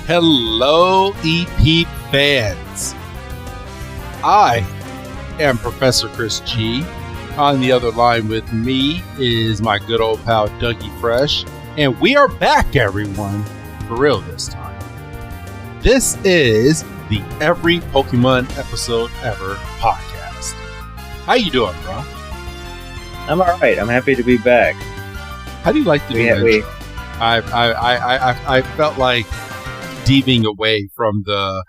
Hello, EP fans. I am Professor Chris G. On the other line with me is my good old pal Dougie Fresh. And we are back, everyone, for real this time. This is the Every Pokemon Episode Ever podcast. How you doing, bro? I'm all right. I'm happy to be back. How do you like the new intro? I felt like deviating away from the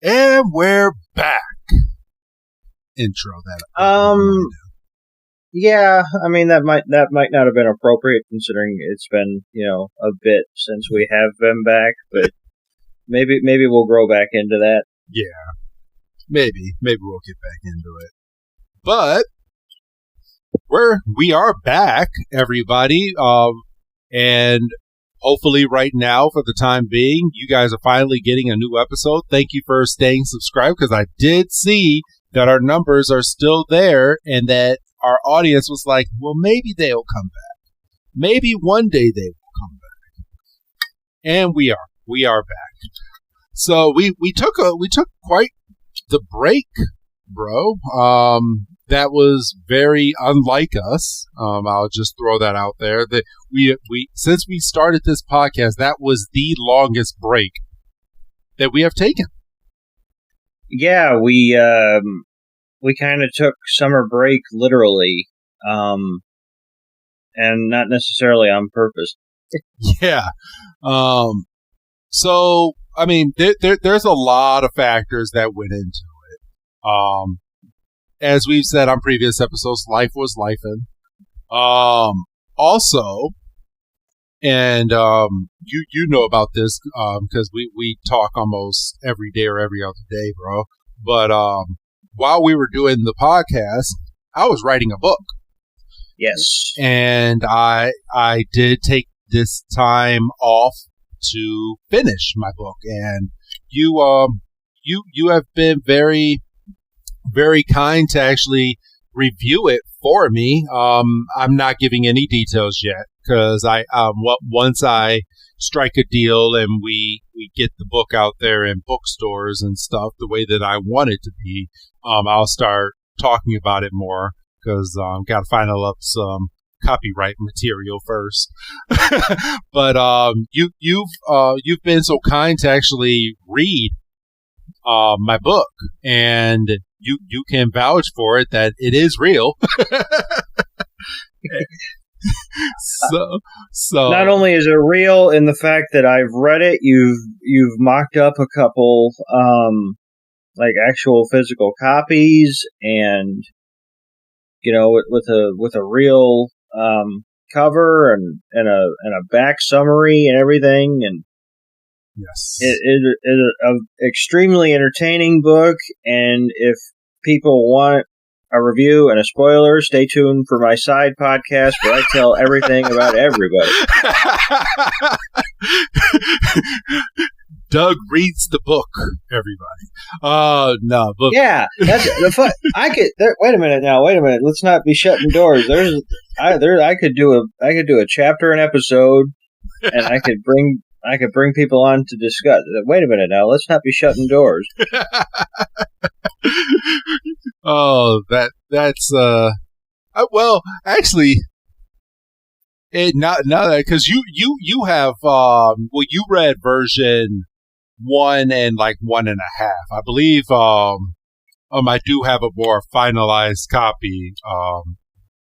"and we're back" intro. Yeah. I mean that might not have been appropriate considering it's been a bit since we have been back, but maybe we'll grow back into that. Yeah, maybe we'll get back into it. But we are back, everybody, and hopefully right now, for the time being, you guys are finally getting a new episode. Thank you for staying subscribed, because I did see that our numbers are still there and that our audience was like, well, maybe they'll come back. Maybe one day they will come back. And we are back. So we took quite the break, bro. That was very unlike us. I'll just throw that out there. That we since we started this podcast, that was the longest break that we have taken. Yeah, we kind of took summer break literally, and not necessarily on purpose. Yeah. So I mean, there's a lot of factors that went into it. As we've said on previous episodes, life was lifing. Also, and you know about this because we talk almost every day or every other day, bro. But while we were doing the podcast, I was writing a book. Yes, and I did take this time off to finish my book, and you have been very, very kind to actually review it for me. I'm not giving any details yet because once I strike a deal and we get the book out there in bookstores and stuff the way that I want it to be, I'll start talking about it more because got to final up some copyright material first. But you've been so kind to actually read my book, and you can vouch for it that it is real. so not only is it real in the fact that I've read it, you've mocked up a couple like actual physical copies, and with a real cover and a back summary and everything, and yes, it is an extremely entertaining book. And if people want a review and a spoiler, stay tuned for my side podcast where I tell everything about everybody. Doug reads the book, everybody. No, but yeah, that's the fun. Wait a minute. Let's not be shutting doors. I could do a chapter an episode, and I could bring people on to discuss. Wait a minute now. Let's not be shutting doors. Oh, that's well, actually, now that because you have you read version 1 and like 1.5. I believe I do have a more finalized copy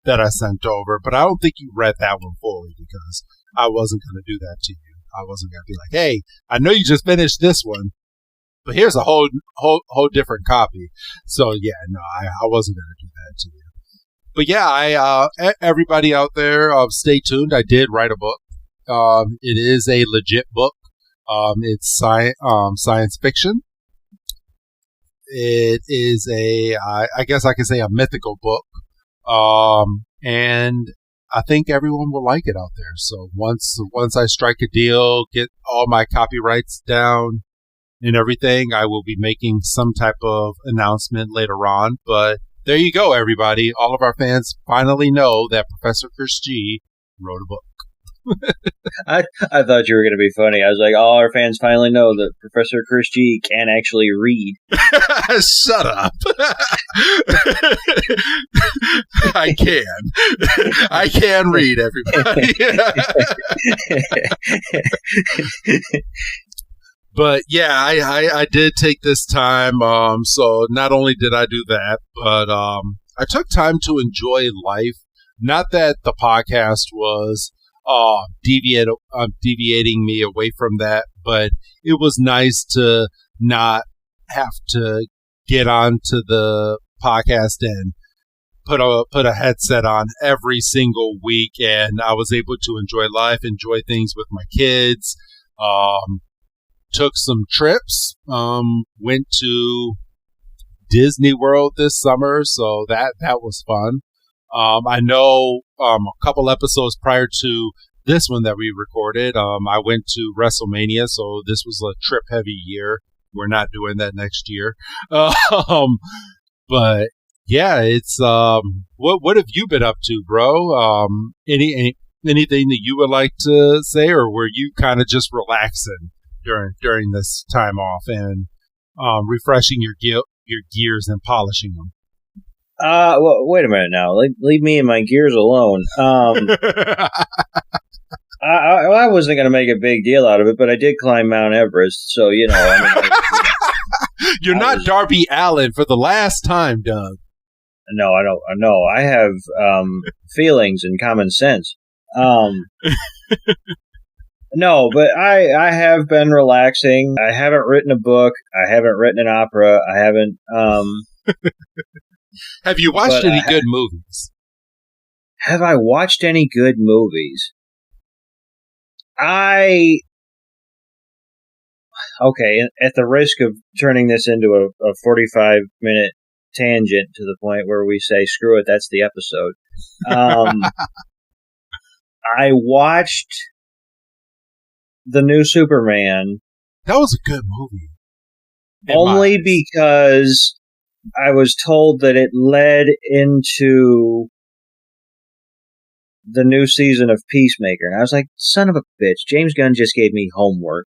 that I sent over, but I don't think you read that one fully because I wasn't going to do that to you. I wasn't going to be like, hey, I know you just finished this one, but here's a whole different copy. So yeah, no, I wasn't going to do that to you. But yeah, everybody out there, stay tuned. I did write a book. It is a legit book. It's science fiction. It is I guess I could say a mythical book. And I think everyone will like it out there. So once I strike a deal, get all my copyrights down and everything, I will be making some type of announcement later on. But there you go, everybody. All of our fans finally know that Professor Chris G wrote a book. I thought you were going to be funny. I was like, all our fans finally know that Professor Chris G can actually read. Shut up. I can read, everybody. But yeah, I did take this time. So not only did I do that, but I took time to enjoy life. Not that the podcast was deviating me away from that, but it was nice to not have to get onto the podcast and put a headset on every single week, and I was able to enjoy life, enjoy things with my kids. Took some trips. Went to Disney World this summer, so that was fun. I know a couple episodes prior to this one that we recorded, I went to WrestleMania, so this was a trip-heavy year. We're not doing that next year. But yeah, it's what have you been up to, bro? Anything that you would like to say, or were you kind of just relaxing during this time off and refreshing your gears and polishing them? Well, wait a minute now. Leave me and my gears alone. I wasn't going to make a big deal out of it, but I did climb Mount Everest, so you know. You're not Darby Allin for the last time, Doug. No, I don't. No, I have feelings and common sense. No, but I have been relaxing. I haven't written a book. I haven't written an opera. I haven't. Have you watched any good movies? Have I watched any good movies? Okay, at the risk of turning this into a 45-minute tangent to the point where we say, screw it, that's the episode. I watched the new Superman. That was a good movie. Only because I was told that it led into the new season of Peacemaker. And I was like, son of a bitch, James Gunn just gave me homework.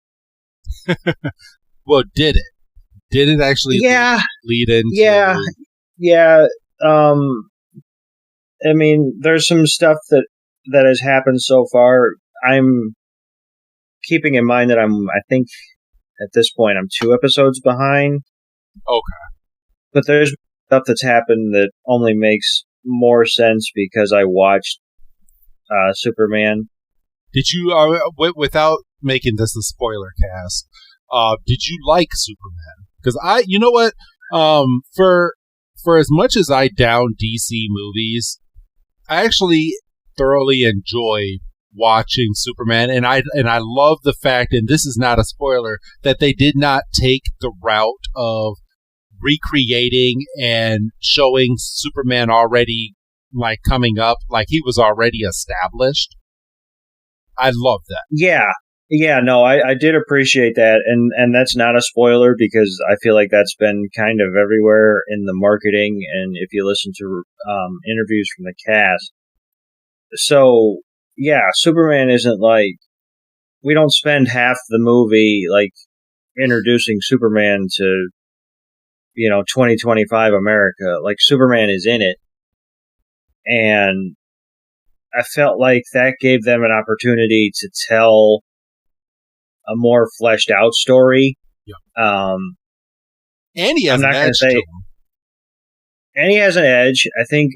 Well, did it? Did it actually lead into... Yeah. I mean, there's some stuff that has happened so far. I'm keeping in mind that I think at this point I'm 2 episodes behind. Okay. But there's stuff that's happened that only makes more sense because I watched Superman. Did you, without making this a spoiler cast, did you like Superman? Because you know what, for as much as I down DC movies, I actually thoroughly enjoyed watching Superman, and I love the fact, and this is not a spoiler, that they did not take the route of recreating and showing Superman already like coming up, like he was already established. I love that. Yeah, no, I did appreciate that, and that's not a spoiler because I feel like that's been kind of everywhere in the marketing, and if you listen to interviews from the cast. So, yeah, Superman isn't like, we don't spend half the movie like introducing Superman to, 2025 America. Like, Superman is in it, and I felt like that gave them an opportunity to tell a more fleshed out story. Yeah. And he has an edge to him. And he has an edge. I think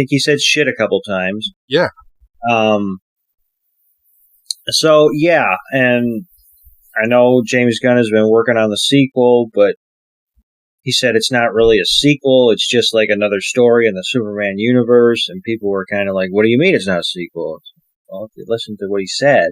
he said shit a couple times. Yeah. So yeah, and I know James Gunn has been working on the sequel, but he said it's not really a sequel. It's just like another story in the Superman universe. And people were kind of like, "What do you mean it's not a sequel?" Well, if you listen to what he said,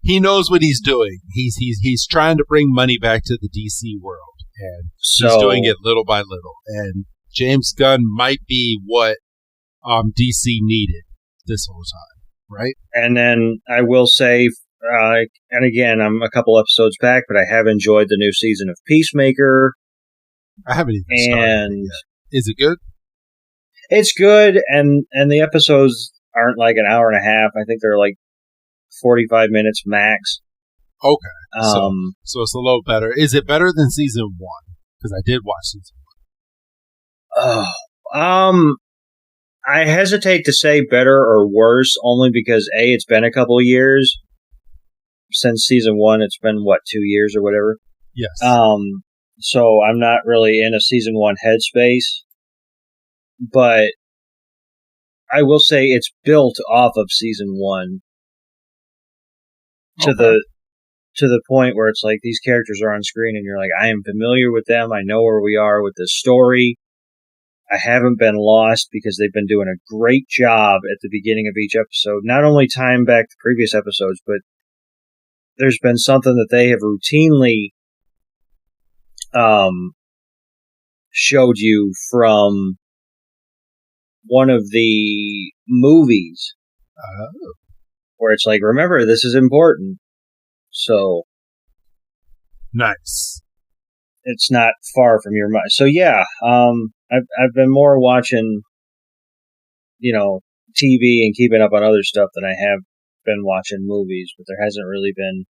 he knows what he's doing. He's trying to bring money back to the DC world, and he's doing it little by little. And James Gunn might be what DC needed this whole time, right? And then I will say, and again, I'm a couple episodes back, but I have enjoyed the new season of Peacemaker. I haven't even started it yet. Is it good? It's good, and the episodes aren't like an hour and a half. I think they're like 45 minutes max. Okay. So it's a little better. Is it better than season 1? Because I did watch season 1. I hesitate to say better or worse, only because A, it's been a couple of years since season 1. It's been 2 years or whatever. Yes. So I'm not really in a season 1 headspace, but I will say it's built off of season 1 to the point where it's like these characters are on screen and you're like, I am familiar with them. I know where we are with this story. I haven't been lost because they've been doing a great job at the beginning of each episode. Not only tying back to previous episodes, but there's been something that they have routinely showed you from one of the movies. Where it's like, remember, this is important. So. Nice. It's not far from your mind. So yeah, I've been more watching, TV and keeping up on other stuff than I have been watching movies, but there hasn't really been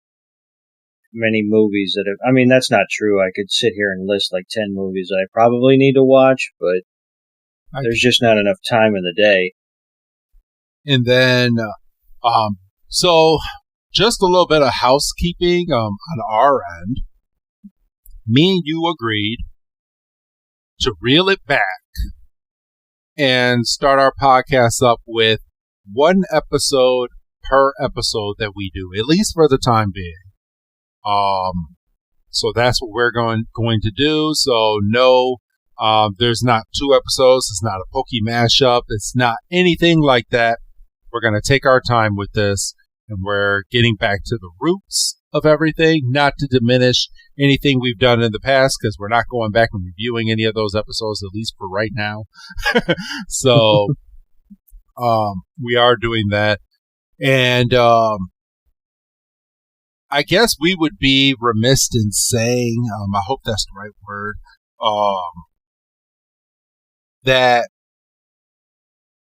many movies that have, I mean, that's not true. I could sit here and list like 10 movies that I probably need to watch, but there's just not enough time in the day. And then, so just a little bit of housekeeping, on our end. Me and you agreed to reel it back and start our podcast up with one episode per episode that we do, at least for the time being. So that's what we're going to do. So no, there's not 2 episodes. It's not a Pokey mashup. It's not anything like that. We're going to take our time with this, and we're getting back to the roots of everything, not to diminish anything we've done in the past, because we're not going back and reviewing any of those episodes, at least for right now. So we are doing that. And I guess we would be remiss in saying, I hope that's the right word, that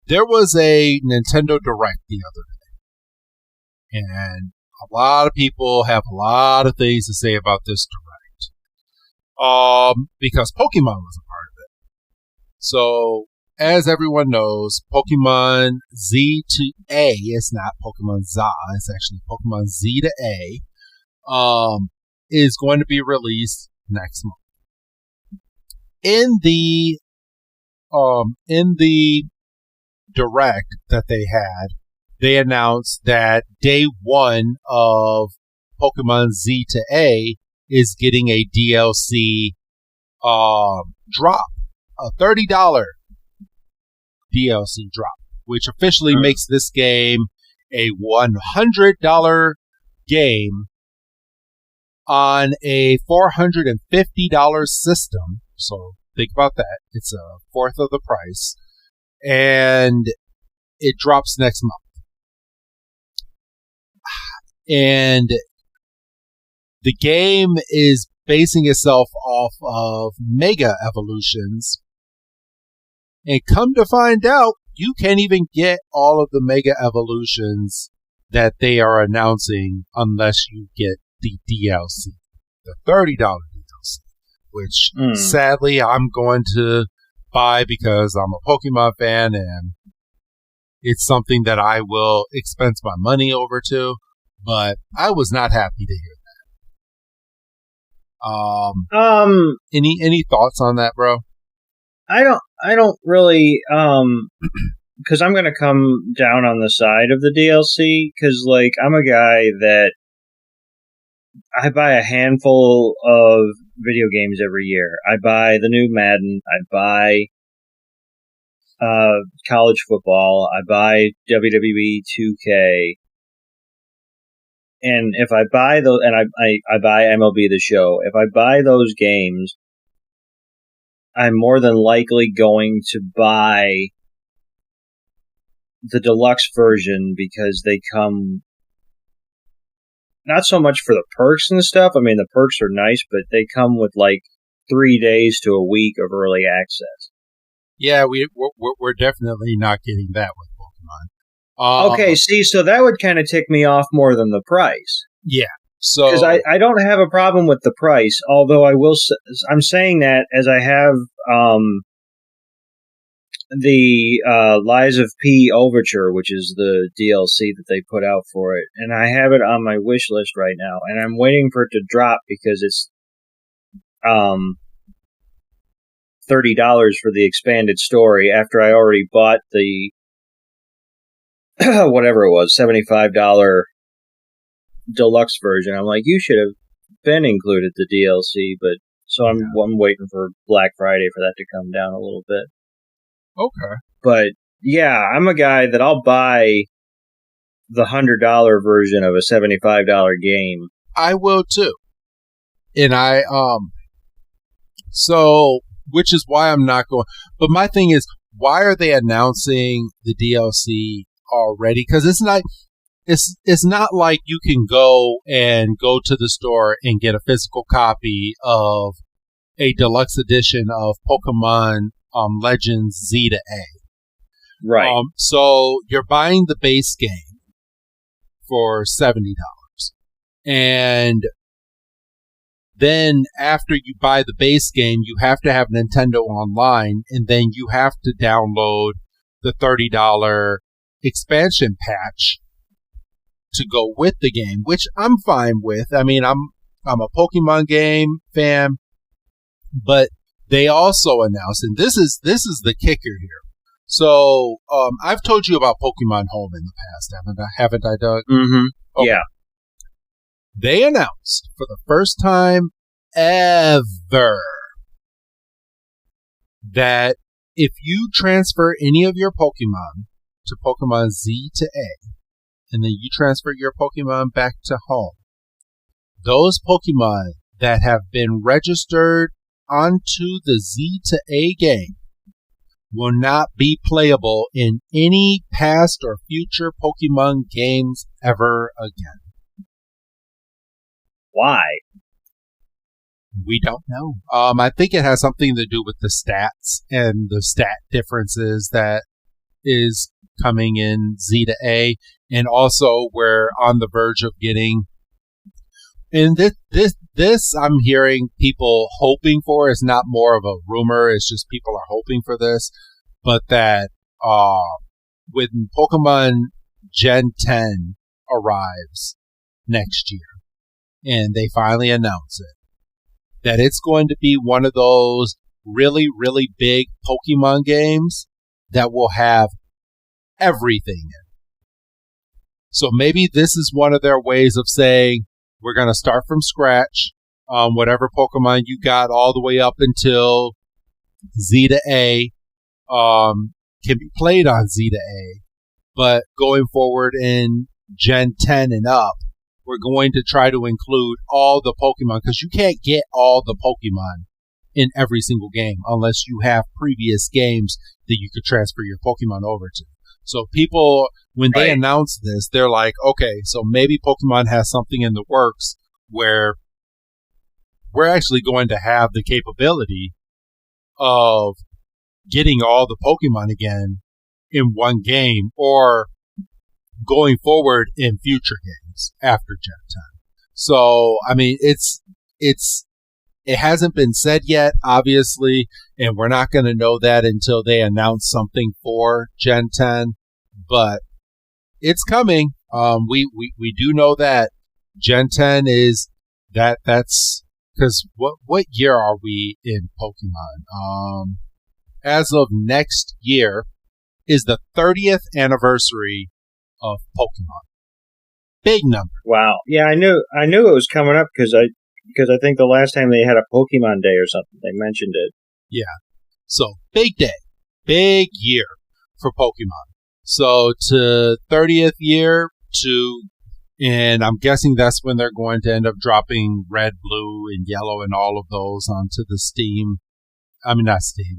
there was a Nintendo Direct the other day. And a lot of people have a lot of things to say about this Direct. Because Pokemon was a part of it. So, as everyone knows, Pokemon Z to A, it's not Pokemon Z, it's actually Pokemon Z to A, is going to be released next month. In the Direct that they had, they announced that day 1 of Pokemon Z to A is getting a DLC drop, a $30 DLC drop, which officially makes this game a $100 game on a $450 system. So think about that. It's a fourth of the price. And it drops next month. And the game is basing itself off of Mega Evolutions. And come to find out, you can't even get all of the Mega Evolutions that they are announcing unless you get the DLC, the $30 DLC, which sadly I'm going to buy because I'm a Pokemon fan and it's something that I will expense my money over to. But I was not happy to hear that. Any thoughts on that, bro? I don't really, because I'm going to come down on the side of the DLC, because, like, I'm a guy that I buy a handful of video games every year. I buy the new Madden, I buy college football, I buy WWE 2K, and if I buy those, and I buy MLB The Show, if I buy those games, I'm more than likely going to buy the deluxe version because they come not so much for the perks and stuff. I mean, the perks are nice, but they come with like 3 days to a week of early access. Yeah, we're definitely not getting that with Pokemon. Okay, see, so that would kind of tick me off more than the price. Yeah. So because I don't have a problem with the price, although I'm saying that as I have the Lies of P Overture, which is the DLC that they put out for it, and I have it on my wish list right now, and I'm waiting for it to drop because it's $30 for the expanded story after I already bought the whatever it was, $75 deluxe version. I'm like, you should have been included the DLC, but so I'm waiting for Black Friday for that to come down a little bit. Okay. But yeah, I'm a guy that I'll buy the $100 version of a $75 game. I will too. And so which is why I'm not going. But my thing is, why are they announcing the DLC already? Because it's not like you can go to the store and get a physical copy of a deluxe edition of Pokemon Legends Z to A. Right. So you're buying the base game for $70. And then after you buy the base game, you have to have Nintendo Online, and then you have to download the $30 expansion patch to go with the game, which I'm fine with. I mean, I'm a Pokemon game fan, but they also announced, and this is the kicker here. So I've told you about Pokemon Home in the past, haven't I, Doug? Mm-hmm. Okay. Yeah. They announced for the first time ever that if you transfer any of your Pokemon to Pokemon Z to A, and then you transfer your Pokemon back to home, those Pokemon that have been registered onto the Z to A game will not be playable in any past or future Pokemon games ever again. Why? We don't know. I think it has something to do with the stats and the stat differences that is coming in Z to A, and also we're on the verge of getting. And this I'm hearing people hoping for. Is not more of a rumor. It's just people are hoping for this, but that when Pokemon Gen 10 arrives next year, and they finally announce it, that it's going to be one of those really, really big Pokemon games that will have everything in it. So maybe this is one of their ways of saying, we're going to start from scratch. Whatever Pokemon you got all the way up until Z to A can be played on Z to A. But going forward in Gen 10 and up, we're going to try to include all the Pokemon, because you can't get all the Pokemon in every single game unless you have previous games that you could transfer your Pokemon over to. So people, when they announce this, they're like, okay, so maybe Pokemon has something in the works where we're actually going to have the capability of getting all the Pokemon again in one game, or going forward in future games after Gen 10. So, I mean, it hasn't been said yet, obviously, and we're not going to know that until they announce something for Gen 10, but it's coming. We do know that Gen 10 is that's because what year are we in Pokemon? As of next year is the 30th anniversary of Pokemon. Big number. Wow. Yeah, I knew it was coming up because I think the last time they had a Pokemon Day or something, they mentioned it. Yeah. So, big day. Big year for Pokemon. So, to 30th year and I'm guessing that's when they're going to end up dropping Red, Blue, and Yellow and all of those onto the Steam. I mean, not Steam.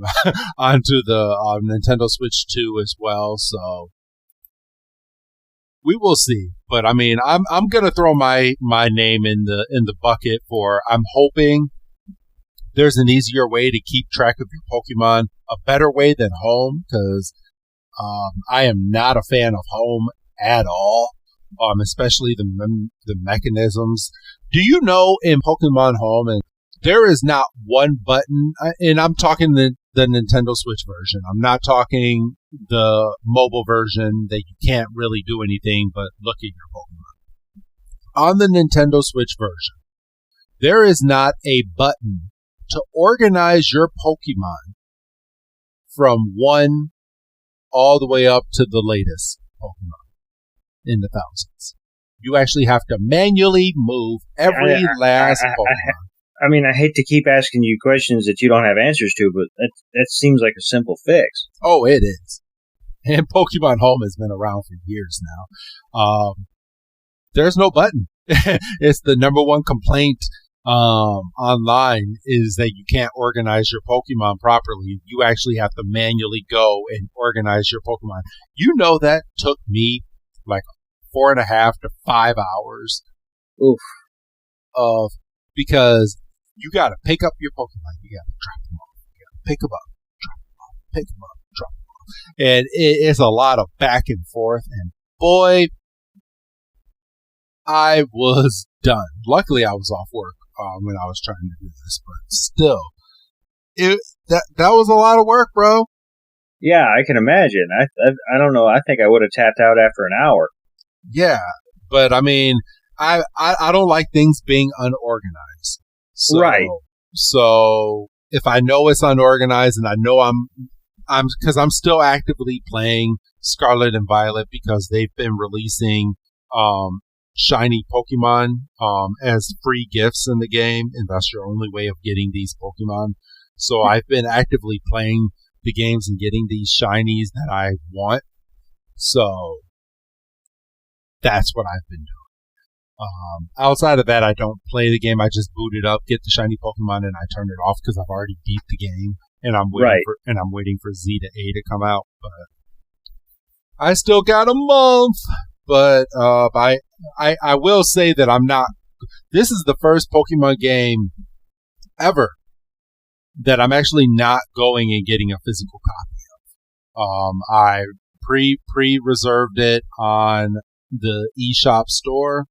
Onto the Nintendo Switch 2 as well. So, we will see. But I mean, I'm gonna throw my name in the bucket for. I'm hoping there's an easier way to keep track of your Pokemon, a better way than home, because I am not a fan of home at all, especially the mechanisms. Do you know in Pokemon Home, and there is not one button, and I'm talking the Nintendo Switch version. I'm not talking the mobile version that you can't really do anything but look at your Pokemon. On the Nintendo Switch version, there is not a button to organize your Pokemon from 1 all the way up to the latest Pokemon in the thousands. You actually have to manually move every last Pokemon. I mean, I hate to keep asking you questions that you don't have answers to, but that seems like a simple fix. Oh, it is. And Pokemon Home has been around for years now. There's no button. It's the number one complaint online is that you can't organize your Pokemon properly. You actually have to manually go and organize your Pokemon. You know that took me like 4.5 to 5 hours. Oof. Because you got to pick up your Pokemon. You got to drop them off. You got to pick them up, drop them off, pick them up, drop them off. And it's a lot of back and forth. And boy, I was done. Luckily, I was off work when I was trying to do this, but still, that was a lot of work, bro. Yeah, I can imagine. I don't know. I think I would have tapped out after an hour. Yeah, but I mean, I don't like things being unorganized. So, right. So if I know it's unorganized and I know because I'm still actively playing Scarlet and Violet because they've been releasing shiny Pokemon as free gifts in the game, and that's your only way of getting these Pokemon. So I've been actively playing the games and getting these shinies that I want. So that's what I've been doing. Outside of that, I don't play the game. I just boot it up, get the shiny Pokemon, and I turn it off because I've already beat the game, and I'm waiting for Z to A to come out. But I still got a month. But I will say that I'm not. This is the first Pokemon game ever that I'm actually not going and getting a physical copy of. I pre-reserved it on the eShop store,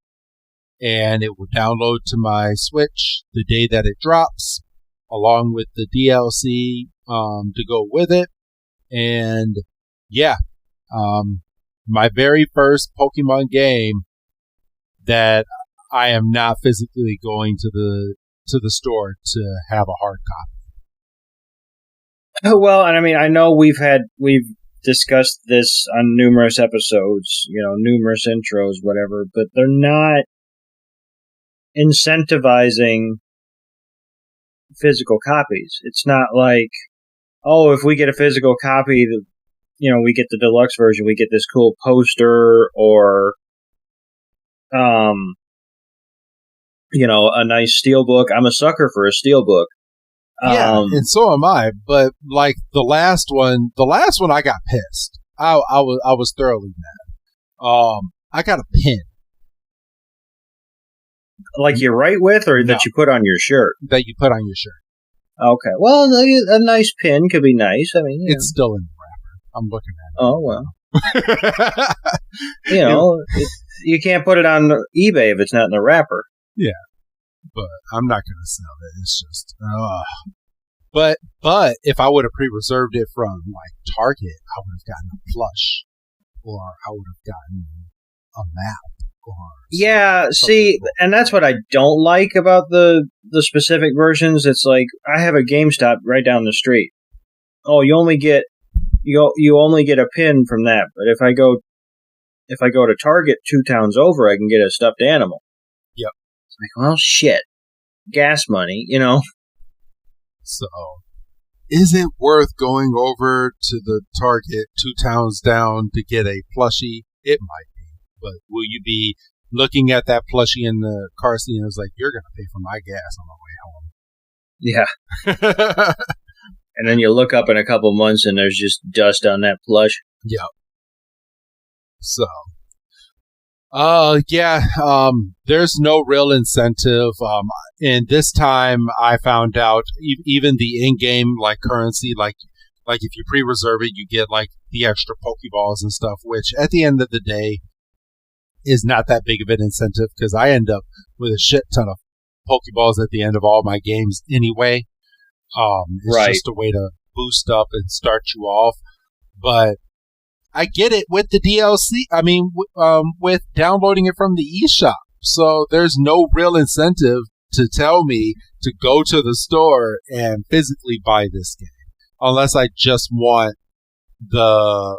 and it will download to my Switch the day that it drops, along with the DLC to go with it. And yeah, my very first Pokemon game that I am not physically going to the store to have a hard copy. Well, and I mean, I know we've discussed this on numerous episodes, numerous intros, whatever, but they're not incentivizing physical copies. It's not like, oh, if we get a physical copy, we get the deluxe version, we get this cool poster or, a nice steelbook. I'm a sucker for a steelbook. Yeah, and so am I. But like the last one, I got pissed. I was thoroughly mad. I got a pin. Like you write with, or that you put on your shirt? That you put on your shirt. Okay. Well, a nice pin could be nice. I mean, it's still in the wrapper. I'm looking at it. Oh, well. You can't put it on eBay if it's not in the wrapper. Yeah. But I'm not going to sell it. It's just, But if I would have pre-reserved it from like Target, I would have gotten a plush, or I would have gotten a map. Yeah, see, and that's what I don't like about the specific versions. It's like I have a GameStop right down the street. Oh, you only get a pin from that. But if I go to Target 2 towns over, I can get a stuffed animal. Yep. It's like, well, shit, gas money, So, is it worth going over to the Target 2 towns down to get a plushie? It might be. But will you be looking at that plushie in the car seat and it's like, you're going to pay for my gas on my way home? Yeah. And then you look up in a couple months and there's just dust on that plush. Yep. So, there's no real incentive. And this time I found out even the in-game like currency, like like if you pre-reserve it, you get like the extra Pokeballs and stuff, which at the end of the day is not that big of an incentive because I end up with a shit ton of Pokeballs at the end of all my games anyway. It's just a way to boost up and start you off. But I get it with the DLC. I mean, with downloading it from the eShop. So there's no real incentive to tell me to go to the store and physically buy this game. Unless I just want the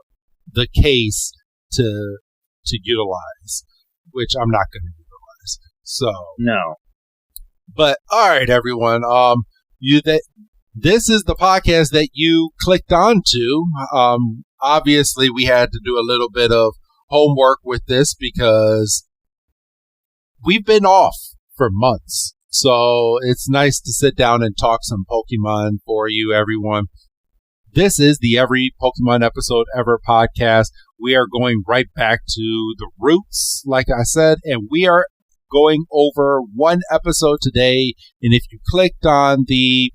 case to utilize, which I'm not going to utilize. So no. But all right, everyone. This is the podcast that you clicked onto. Obviously, we had to do a little bit of homework with this because we've been off for months. So it's nice to sit down and talk some Pokemon for you, everyone. This is the Every Pokemon Episode Ever podcast. We are going right back to the roots, like I said, and we are going over one episode today. And if you clicked on the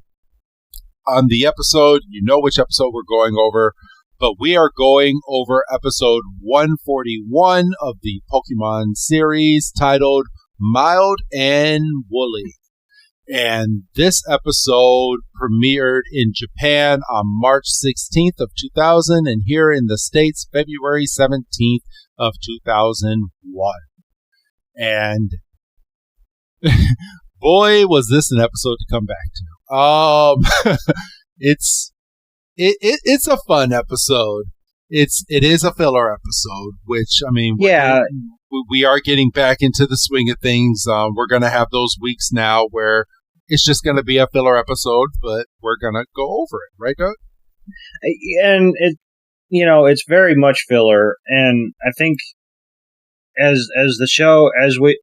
episode, you know which episode we're going over. But we are going over episode 141 of the Pokemon series titled Mild and Woolly. And this episode premiered in Japan on March 16th of 2000 and here in the States February 17th of 2001. And boy, was this an episode to come back to. It's a fun episode. It is a filler episode, which, I mean, yeah, we are getting back into the swing of things. We're going to have those weeks now where it's just going to be a filler episode, but we're going to go over it, right, Doug? And it's very much filler. And I think as the show, as we've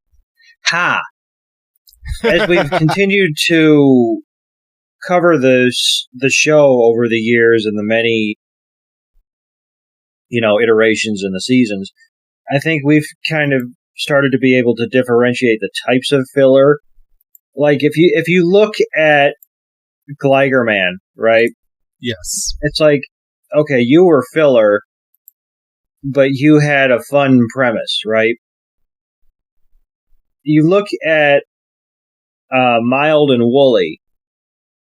continued to cover the show over the years and the many, iterations in the seasons, I think we've kind of started to be able to differentiate the types of filler. Like if you look at Gligar Man, right? Yes. It's like, okay, you were filler, but you had a fun premise, right? You look at Mild and Woolly.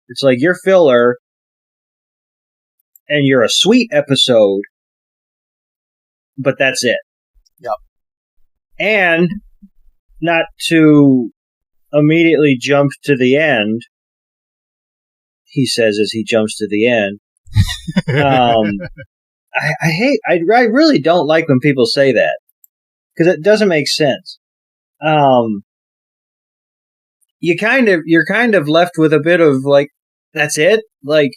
It's like you're filler, and you're a sweet episode, but that's it. Yep. And not to immediately jump to the end, he says as he jumps to the end. I really don't like when people say that because it doesn't make sense. You're kind of left with a bit of like, that's it? Like,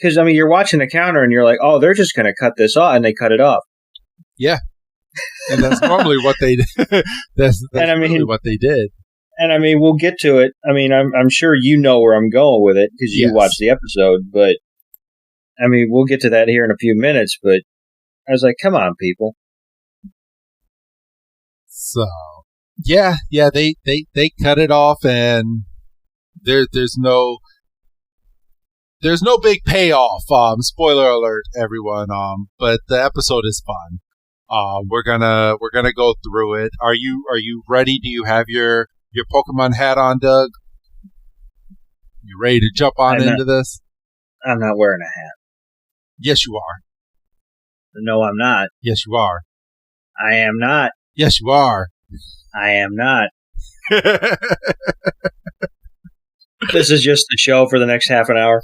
because, I mean, you're watching the counter and you're like, oh, they're just going to cut this off, and they cut it off. Yeah. And that's normally what they did. That's really what they did. And, I mean, we'll get to it. I mean, I'm sure you know where I'm going with it because you watched the episode. But, I mean, we'll get to that here in a few minutes. But I was like, come on, people. So, yeah, they cut it off, and there's no big payoff. Spoiler alert, everyone. But the episode is fun. We're gonna go through it. Are you ready? Do you have your Pokemon hat on, Doug? You ready to jump into this? I'm not wearing a hat. Yes, you are. No, I'm not. Yes, you are. I am not. Yes, you are. I am not. This is just the show for the next half an hour.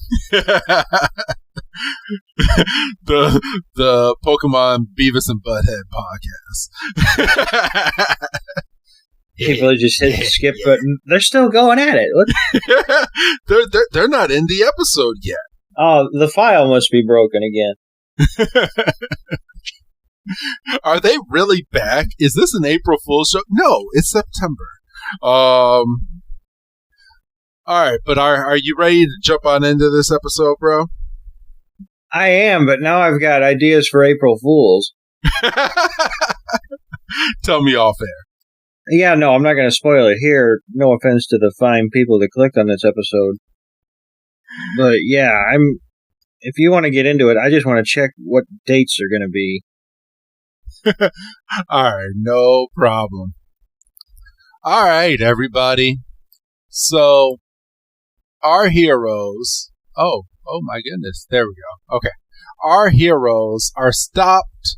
the Pokemon Beavis and Butthead podcast. People just hit the skip button. They're still going at it. They're not in the episode yet. Oh, the file must be broken again. Are they really back? Is this an April Fool's show? No, it's September. All right, but are you ready to jump on into this episode, bro? I am, but now I've got ideas for April Fools. Tell me off air. Yeah, no, I'm not going to spoil it here. No offense to the fine people that clicked on this episode. But yeah, if you want to get into it, I just want to check what dates are going to be. All right, no problem. All right, everybody. So, our heroes. Oh my goodness. There we go. Okay. Our heroes are stopped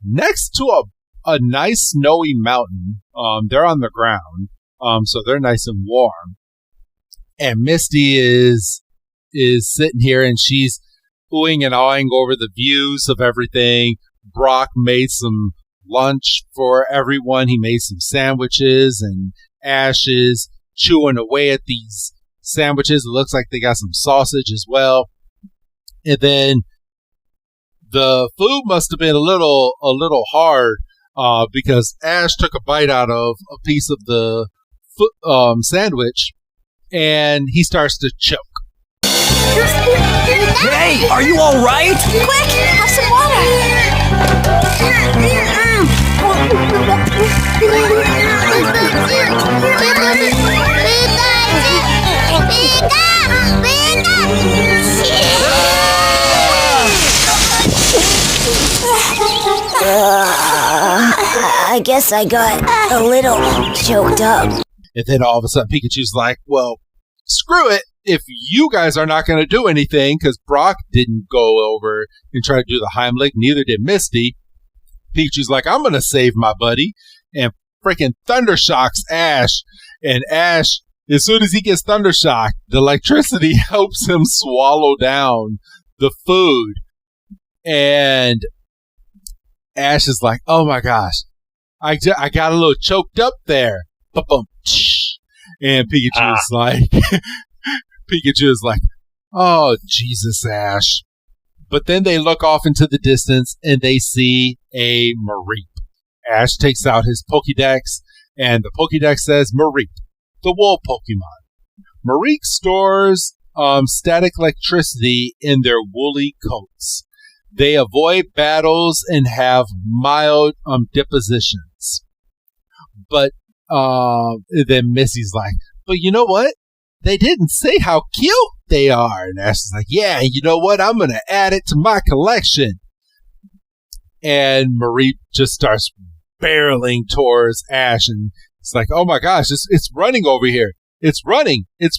next to a nice snowy mountain. They're on the ground. So they're nice and warm. And Misty is sitting here and she's oohing and awing over the views of everything. Brock made some lunch for everyone. He made some sandwiches, and Ash is chewing away at these sandwiches. It looks like they got some sausage as well. And then the food must have been a little hard because Ash took a bite out of a piece of the sandwich, and he starts to choke. Hey, are you all right? Quick, have some water. I guess I got a little choked up. And then all of a sudden Pikachu's like, well, screw it. If you guys are not going to do anything, because Brock didn't go over and try to do the Heimlich, neither did Misty, Pikachu's like, I'm going to save my buddy, and freaking Thundershocks Ash. And Ash, as soon as he gets Thundershocked, the electricity helps him swallow down the food. And Ash is like, oh my gosh, I got a little choked up there. Ba-bum. And Pikachu's like... Pikachu is like, oh, Jesus, Ash. But then they look off into the distance and they see a Merriep. Ash takes out his Pokédex, and the Pokédex says Merriep, the wool Pokemon. Merriep stores static electricity in their woolly coats. They avoid battles and have mild depositions. But then Missy's like, but you know what? They didn't say how cute they are. And Ash is like, yeah, you know what? I'm going to add it to my collection. And Merriep just starts barreling towards Ash. And it's like, oh my gosh, it's running over here. It's running. And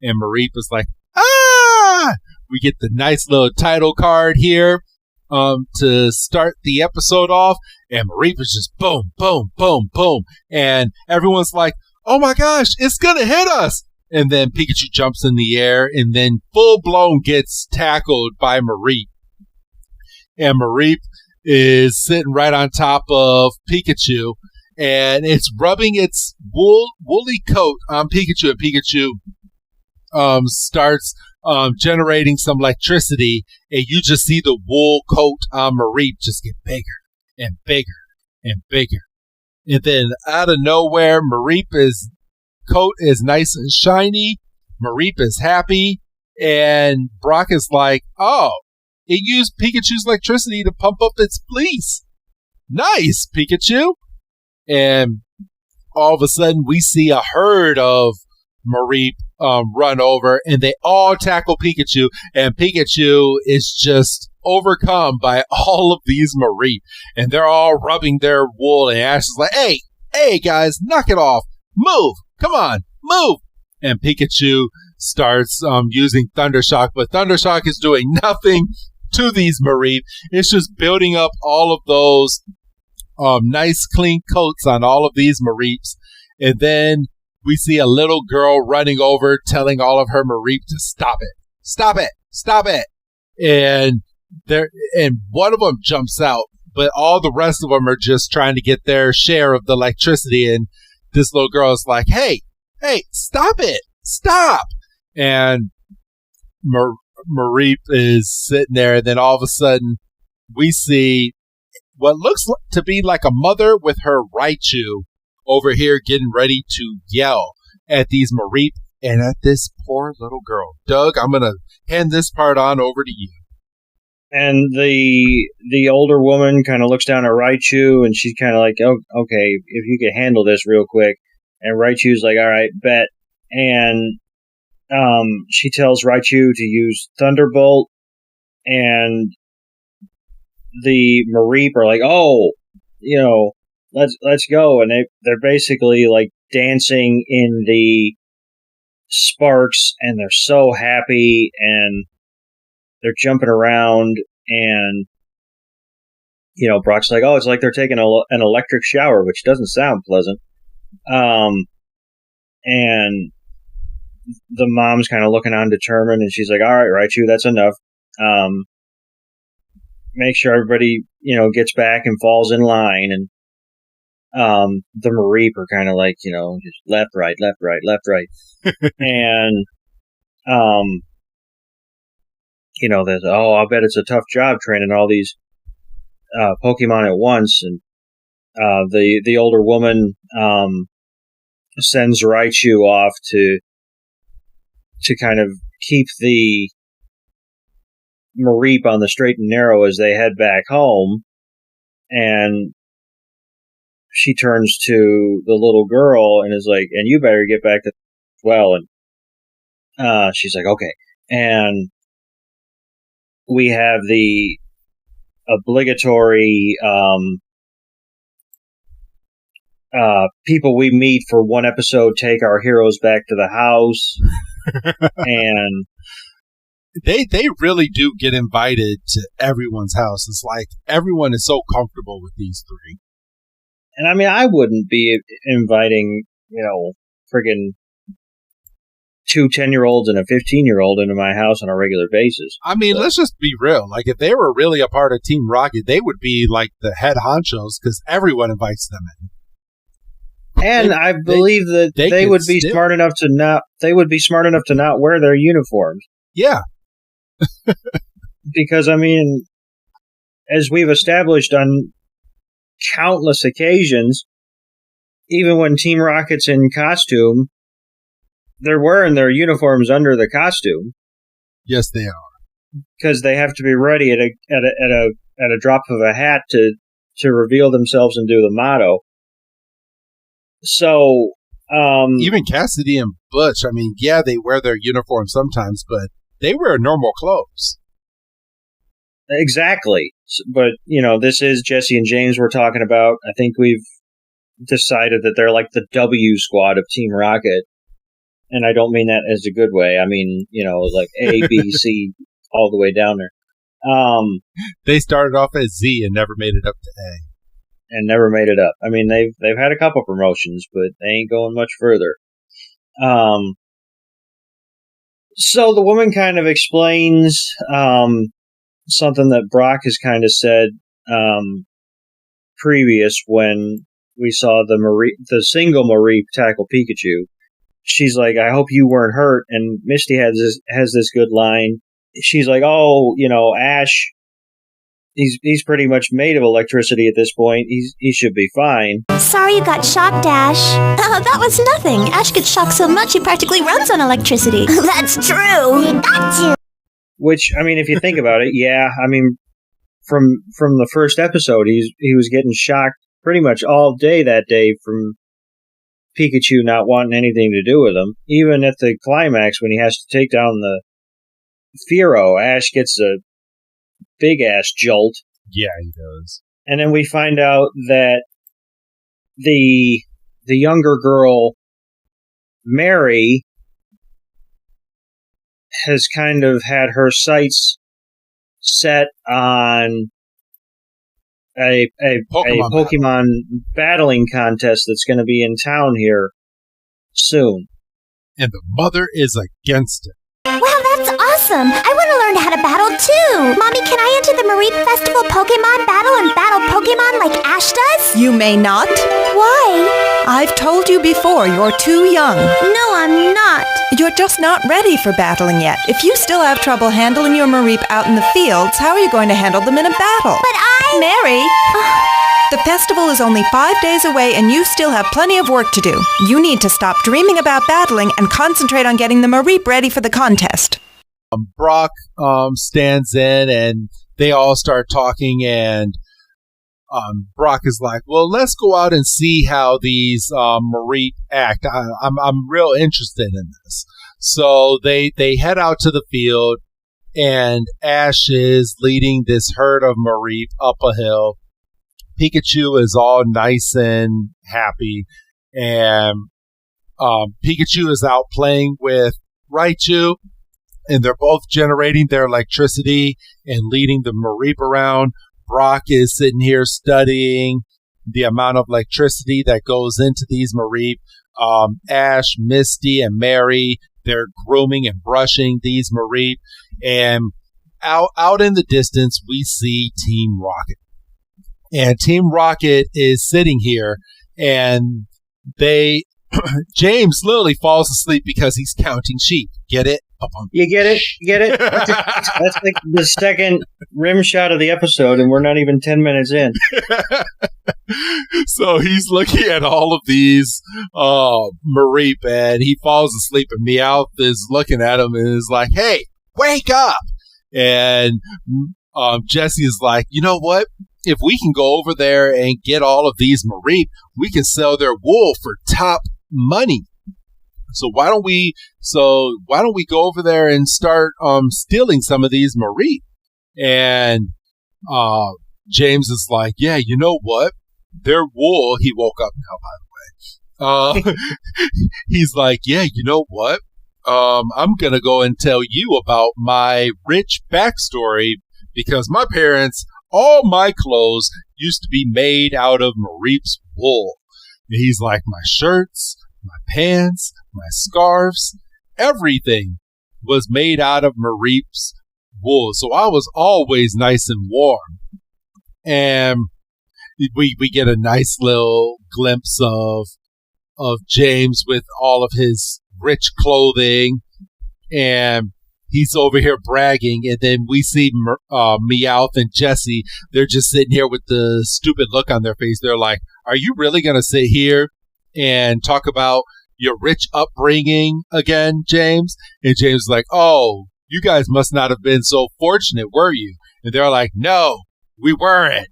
Merriep is like, ah! We get the nice little title card here to start the episode off. And Merriep is just boom, boom, boom, boom. And everyone's like, oh my gosh, it's going to hit us. And then Pikachu jumps in the air and then full-blown gets tackled by Merriep. And Merriep is sitting right on top of Pikachu, and it's rubbing its woolly coat on Pikachu. And Pikachu starts generating some electricity, and you just see the wool coat on Merriep just get bigger and bigger and bigger. And then out of nowhere, Merriep's coat is nice and shiny. Merriep is happy, and Brock is like, oh, it used Pikachu's electricity to pump up its fleece. Nice, Pikachu. And all of a sudden we see a herd of Merriep run over, and they all tackle Pikachu, and Pikachu is just overcome by all of these Merriep, and they're all rubbing their wool, and Ash is like, hey guys, knock it off, move, come on, move. And Pikachu starts using Thundershock, but Thundershock is doing nothing to these Merriep. It's just building up all of those nice clean coats on all of these Merrieps. And then we see a little girl running over, telling all of her Merriep to stop it, stop it, stop it. And one of them jumps out, but all the rest of them are just trying to get their share of the electricity. And this little girl is like, hey, stop it, stop. And Merriep is sitting there, and then all of a sudden we see what looks to be like a mother with her Raichu over here getting ready to yell at these Merriep and at this poor little girl. Doug, I'm going to hand this part on over to you. And the older woman kind of looks down at Raichu, and she's kind of like, oh, okay, if you could handle this real quick. And Raichu's like, all right, bet. And she tells Raichu to use Thunderbolt, and the Merriep are like, "Oh, let's go," and they're basically like dancing in the sparks, and they're so happy, and they're jumping around, and Brock's like, "Oh, it's like they're taking an electric shower," which doesn't sound pleasant. And the mom's kind of looking undetermined, and she's like, "All right, Raichu, that's enough. Make sure everybody, gets back and falls in line." And the Merriep are kind of like, just left, right, left, right, left, right. And, there's, I'll bet it's a tough job training all these Pokemon at once. And the older woman sends Raichu off to kind of keep the Merriep on the straight and narrow as they head back home. And she turns to the little girl and is like, "And you better get back to well." And she's like, "Okay." And we have the obligatory people we meet for one episode take our heroes back to the house. And they really do get invited to everyone's house. It's like everyone is so comfortable with these three. And I mean, I wouldn't be inviting, friggin' 2 10-year-olds and a 15-year-old into my house on a regular basis. I mean, let's just be real. Like, if they were really a part of Team Rocket, they would be like the head honchos because everyone invites them in. And I believe that they would be smart enough to not. They would be smart enough to not wear their uniforms. Yeah, because I mean, as we've established on countless occasions, even when Team Rocket's in costume, they're wearing their uniforms under the costume. Yes, they are, because they have to be ready at a drop of a hat to reveal themselves and do the motto. So, even Cassidy and Butch, I mean, yeah, they wear their uniform sometimes, but they wear normal clothes. Exactly. But, this is Jesse and James we're talking about. I think we've decided that they're like the W squad of Team Rocket. And I don't mean that as a good way. I mean, like A, B, C, all the way down there. They started off as Z and never made it up to A. And never made it up. I mean, they've had a couple promotions, but they ain't going much further. So the woman kind of explains something that Brock has kind of said previous when we saw the single Merriep tackle Pikachu. She's like, "I hope you weren't hurt." And Misty has this good line. She's like, "Oh, Ash, he's pretty much made of electricity at this point. He should be fine." Sorry you got shocked, Ash. Oh, that was nothing. Ash gets shocked so much he practically runs on electricity. That's true. Got you. Which, I mean, if you think about it, yeah. I mean, from the first episode, he was getting shocked pretty much all day that day from Pikachu not wanting anything to do with him. Even at the climax when he has to take down the Fearow, Ash gets a big-ass jolt. Yeah, he does. And then we find out that the younger girl, Mary, has kind of had her sights set on a Pokemon battling contest that's going to be in town here soon. And the mother is against it. Wow, that's awesome! I want to learn how to battle too! Mommy, can I enter the Merriep Festival Pokemon battle and battle Pokemon like Ash does? You may not. Why? I've told you before, you're too young. No, I'm not. You're just not ready for battling yet. If you still have trouble handling your Merriep out in the fields, how are you going to handle them in a battle? But Mary! The festival is only 5 days away and you still have plenty of work to do. You need to stop dreaming about battling and concentrate on getting the Merriep ready for the contest. Brock stands in and they all start talking, and Brock is like, "Well, let's go out and see how these Merriep act. I'm real interested in this." So they head out to the field, and Ash is leading this herd of Merriep up a hill. Pikachu is all nice and happy, and Pikachu is out playing with Raichu, and they're both generating their electricity and leading the Merriep around. Brock is sitting here studying the amount of electricity that goes into these Merriep. Ash, Misty, and Mary, they're grooming and brushing these Merriep. And out in the distance, we see Team Rocket. And Team Rocket is sitting here, and James literally falls asleep because he's counting sheep. Get it? You get it? You get it? That's like the second rim shot of the episode, and we're not even 10 minutes in. So he's looking at all of these Merriep, and he falls asleep, and Meowth is looking at him and is like, hey, wake up! And Jesse is like, you know what? If we can go over there and get all of these Merriep, we can sell their wool for top money. So why don't we go over there and start stealing some of these Merriep? And James is like, yeah, you know what? Their wool. He woke up now, by the way. He's like, yeah, you know what? I'm gonna go and tell you about my rich backstory because my parents, all my clothes used to be made out of Merriep's wool. And he's like, my shirts, my pants, my scarves, everything was made out of Merriep's wool. So I was always nice and warm. And we get a nice little glimpse of James with all of his rich clothing, and he's over here bragging, and then we see Meowth and Jesse. They're just sitting here with the stupid look on their face. They're like, are you really going to sit here and talk about your rich upbringing again, James? And James is like, oh, you guys must not have been so fortunate, were you? And they're like, no, we weren't.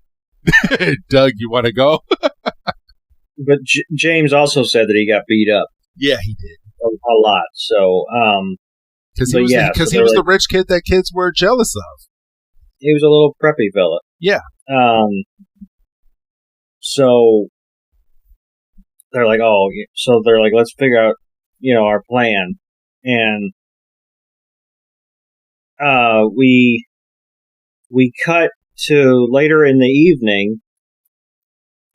Doug, you want to go? But James also said that he got beat up. Yeah, he did. A lot. So, because he was the rich kid that kids were jealous of. He was a little preppy fella. Yeah. So they're like, let's figure out, our plan. And we cut to later in the evening,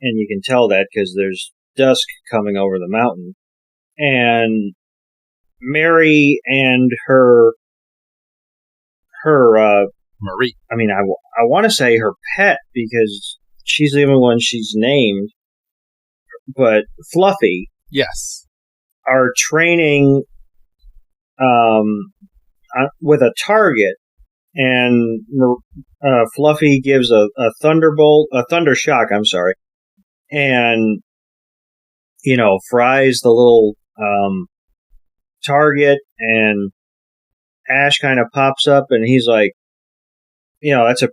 and you can tell that because there's dusk coming over the mountain. And Mary and her Merriep. I mean, I want to say her pet because she's the only one she's named, but Fluffy. Yes. Are training with a target, and Fluffy gives a thunder shock, and fries the little target, and Ash kind of pops up, and he's like, that's a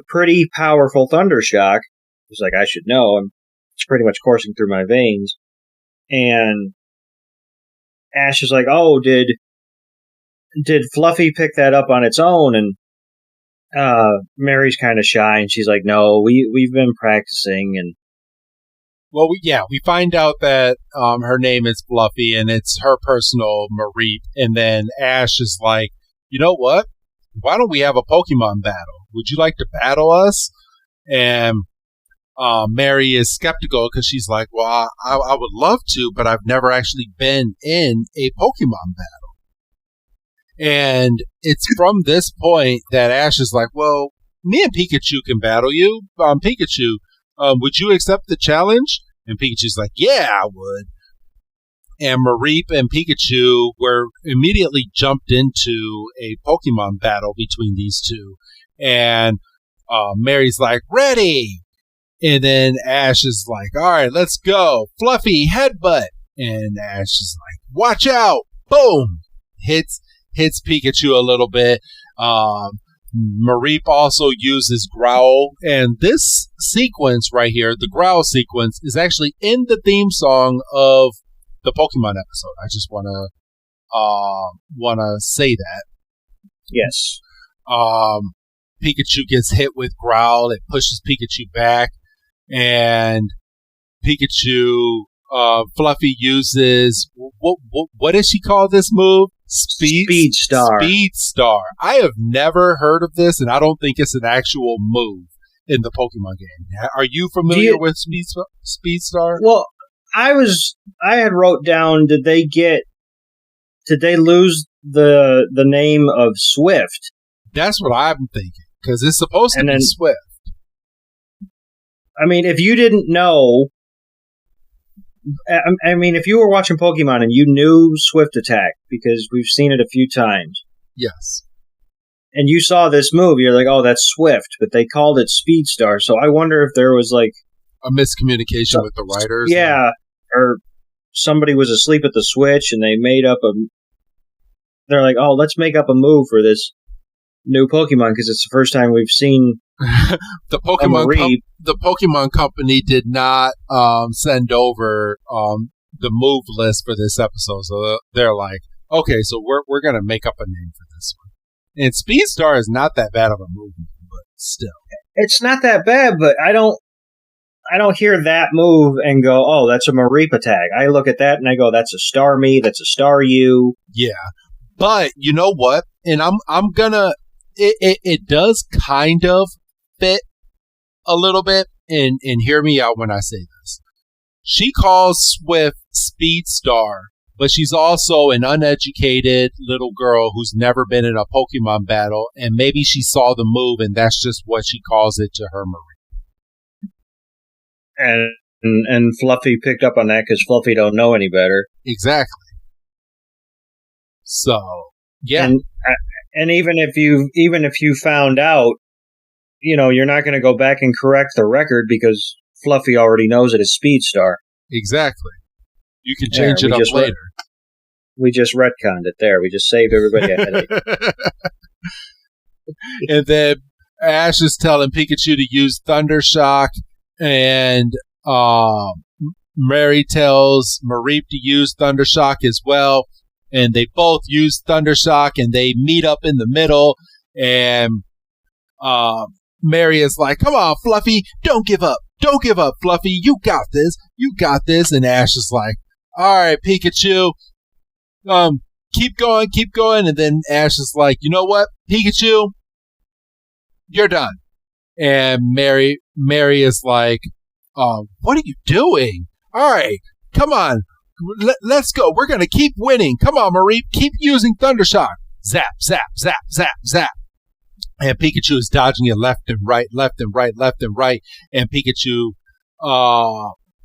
pretty powerful thunder shock. He's like, I should know. It's pretty much coursing through my veins. And Ash is like, oh, did Fluffy pick that up on its own? And Mary's kind of shy, and she's like, no, we've been practicing. And well, we find out that her name is Fluffy, and it's her personal Merriep. And then Ash is like, you know what? Why don't we have a Pokemon battle? Would you like to battle us? And Mary is skeptical because she's like, well, I would love to, but I've never actually been in a Pokemon battle. And it's from this point that Ash is like, well, me and Pikachu can battle you. Pikachu, would you accept the challenge? And Pikachu's like, yeah, I would. And Merriep and Pikachu were immediately jumped into a Pokemon battle between these two. And Mary's like, ready! And then Ash is like, all right, let's go. Fluffy, headbutt. And Ash is like, watch out! Boom! Hits Pikachu a little bit. Merriep also uses Growl, and this sequence right here, the Growl sequence, is actually in the theme song of the Pokemon episode. I just want to want to say that. Yes. Pikachu gets hit with Growl. It pushes Pikachu back, and Pikachu, Fluffy uses what does she call this move? Speed Star. Speed Star. I have never heard of this, and I don't think it's an actual move in the Pokemon game. Are you familiar with Speed Star? Well, I had wrote down, did they lose the name of Swift? That's what I'm thinking, because it's supposed to be Swift. I mean, if you didn't know, I mean, if you were watching Pokemon and you knew Swift Attack, because we've seen it a few times. Yes. And you saw this move, you're like, oh, that's Swift, but they called it Speed Star. So I wonder if there was like a miscommunication with the writers. Yeah, or somebody was asleep at the switch and they made up they're like, oh, let's make up a move for this new Pokemon because it's the first time we've seen the Pokemon Company did not send over the move list for this episode, so they're like, okay, so we're gonna make up a name for this one. And Speed Star is not that bad of a move, but still, it's not that bad. But I don't hear that move and go, oh, that's a Merriep attack. I look at that and I go, that's a Star Me, that's a Star You. Yeah, but you know what? And I'm gonna. It does kind of fit a little bit, and hear me out when I say this. She calls Swift Speed Star, but she's also an uneducated little girl who's never been in a Pokemon battle, and maybe she saw the move, and that's just what she calls it to her Merriep. And Fluffy picked up on that because Fluffy don't know any better. Exactly. So, yeah. And even if you found out, you're not going to go back and correct the record because Fluffy already knows it is Speed Star. Exactly. You can change it up later. We just retconned it there. We just saved everybody a headache. And then Ash is telling Pikachu to use Thunder Shock, and Mary tells Merriep to use Thunder Shock as well. And they both use Thunder Shock, and they meet up in the middle. And Mary is like, "Come on, Fluffy, don't give up. Don't give up, Fluffy. You got this. You got this." And Ash is like, "All right, Pikachu, keep going, keep going." And then Ash is like, "You know what, Pikachu, you're done." And Mary is like, "What are you doing? All right, come on. Let's go. We're going to keep winning. Come on, Merriep. Keep using Thunder Shock." Zap, zap, zap, zap, zap. And Pikachu is dodging it left and right, left and right, left and right. And Pikachu,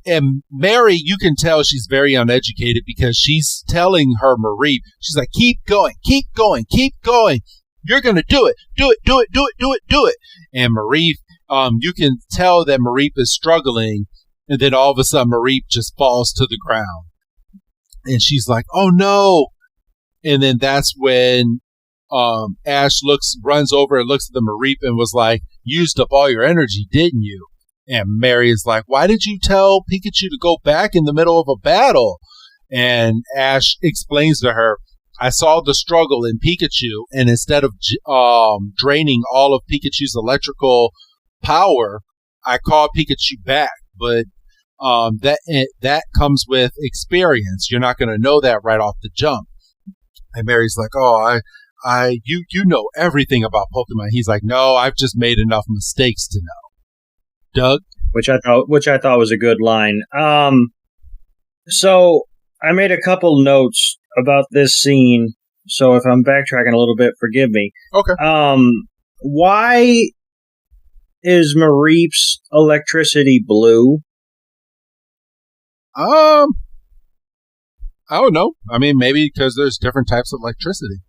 and Mary, you can tell she's very uneducated because she's telling her Merriep, she's like, keep going, keep going, keep going. You're going to do it. Do it, do it, do it, do it, do it. And Merriep, you can tell that Merriep is struggling. And then all of a sudden, Merriep just falls to the ground. And she's like, "Oh no!" And then that's when Ash runs over and looks at the Merriep and was like, "Used up all your energy, didn't you?" And Mary is like, "Why did you tell Pikachu to go back in the middle of a battle?" And Ash explains to her, "I saw the struggle in Pikachu, and instead of draining all of Pikachu's electrical power, I called Pikachu back, but." That comes with experience. You're not going to know that right off the jump. And Mary's like, "Oh, you know everything about Pokemon." He's like, "No, I've just made enough mistakes to know." Doug, which I thought was a good line. So I made a couple notes about this scene. So if I'm backtracking a little bit, forgive me. Okay. Why is Merriep's electricity blue? I don't know. I mean, maybe because there's different types of electricity.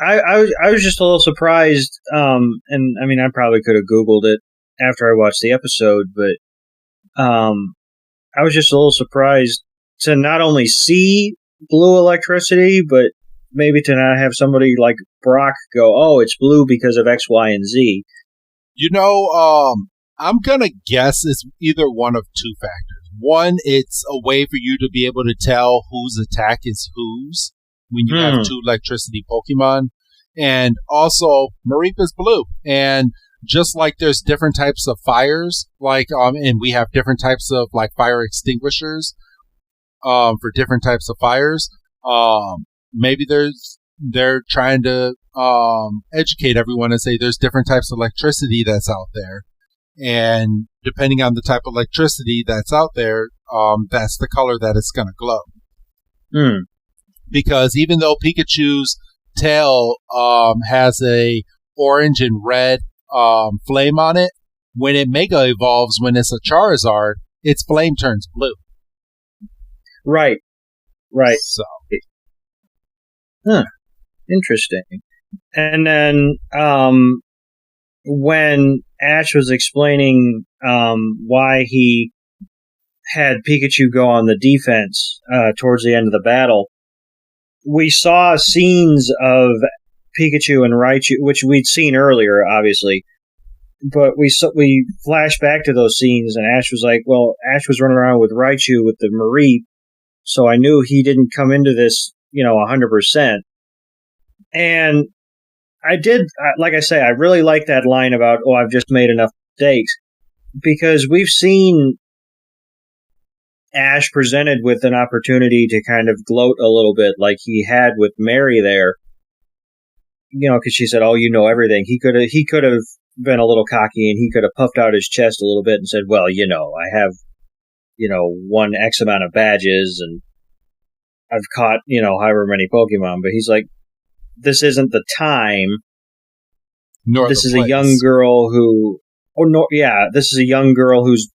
I was just a little surprised, and I mean, I probably could have Googled it after I watched the episode, but I was just a little surprised to not only see blue electricity, but maybe to not have somebody like Brock go, "Oh, it's blue because of X, Y, and Z." You know, I'm going to guess it's either one of two factors. One, it's a way for you to be able to tell whose attack is whose when you have two electricity Pokemon. And also, Merriep is blue. And just like there's different types of fires, and we have different types of fire extinguishers for different types of fires. Maybe they're trying to educate everyone and say there's different types of electricity that's out there. And depending on the type of electricity that's out there, that's the color that it's going to glow. Because even though Pikachu's tail has a orange and red flame on it, when it Mega Evolves, when it's a Charizard, its flame turns blue. Right. So. Interesting. And then when Ash was explaining why he had Pikachu go on the defense towards the end of the battle, we saw scenes of Pikachu and Raichu, which we'd seen earlier, obviously, but we flashed back to those scenes, and Ash was like, well, Ash was running around with Raichu with the Merriep, so I knew he didn't come into this, 100%. And I did, like I say, I really like that line about, I've just made enough mistakes, because we've seen Ash presented with an opportunity to kind of gloat a little bit like he had with Mary there, because she said, you know everything. He could have been a little cocky, and he could have puffed out his chest a little bit and said, well, I have, won X amount of badges, and I've caught, however many Pokemon. But he's like, this isn't the time. This is a young girl this is a young girl who's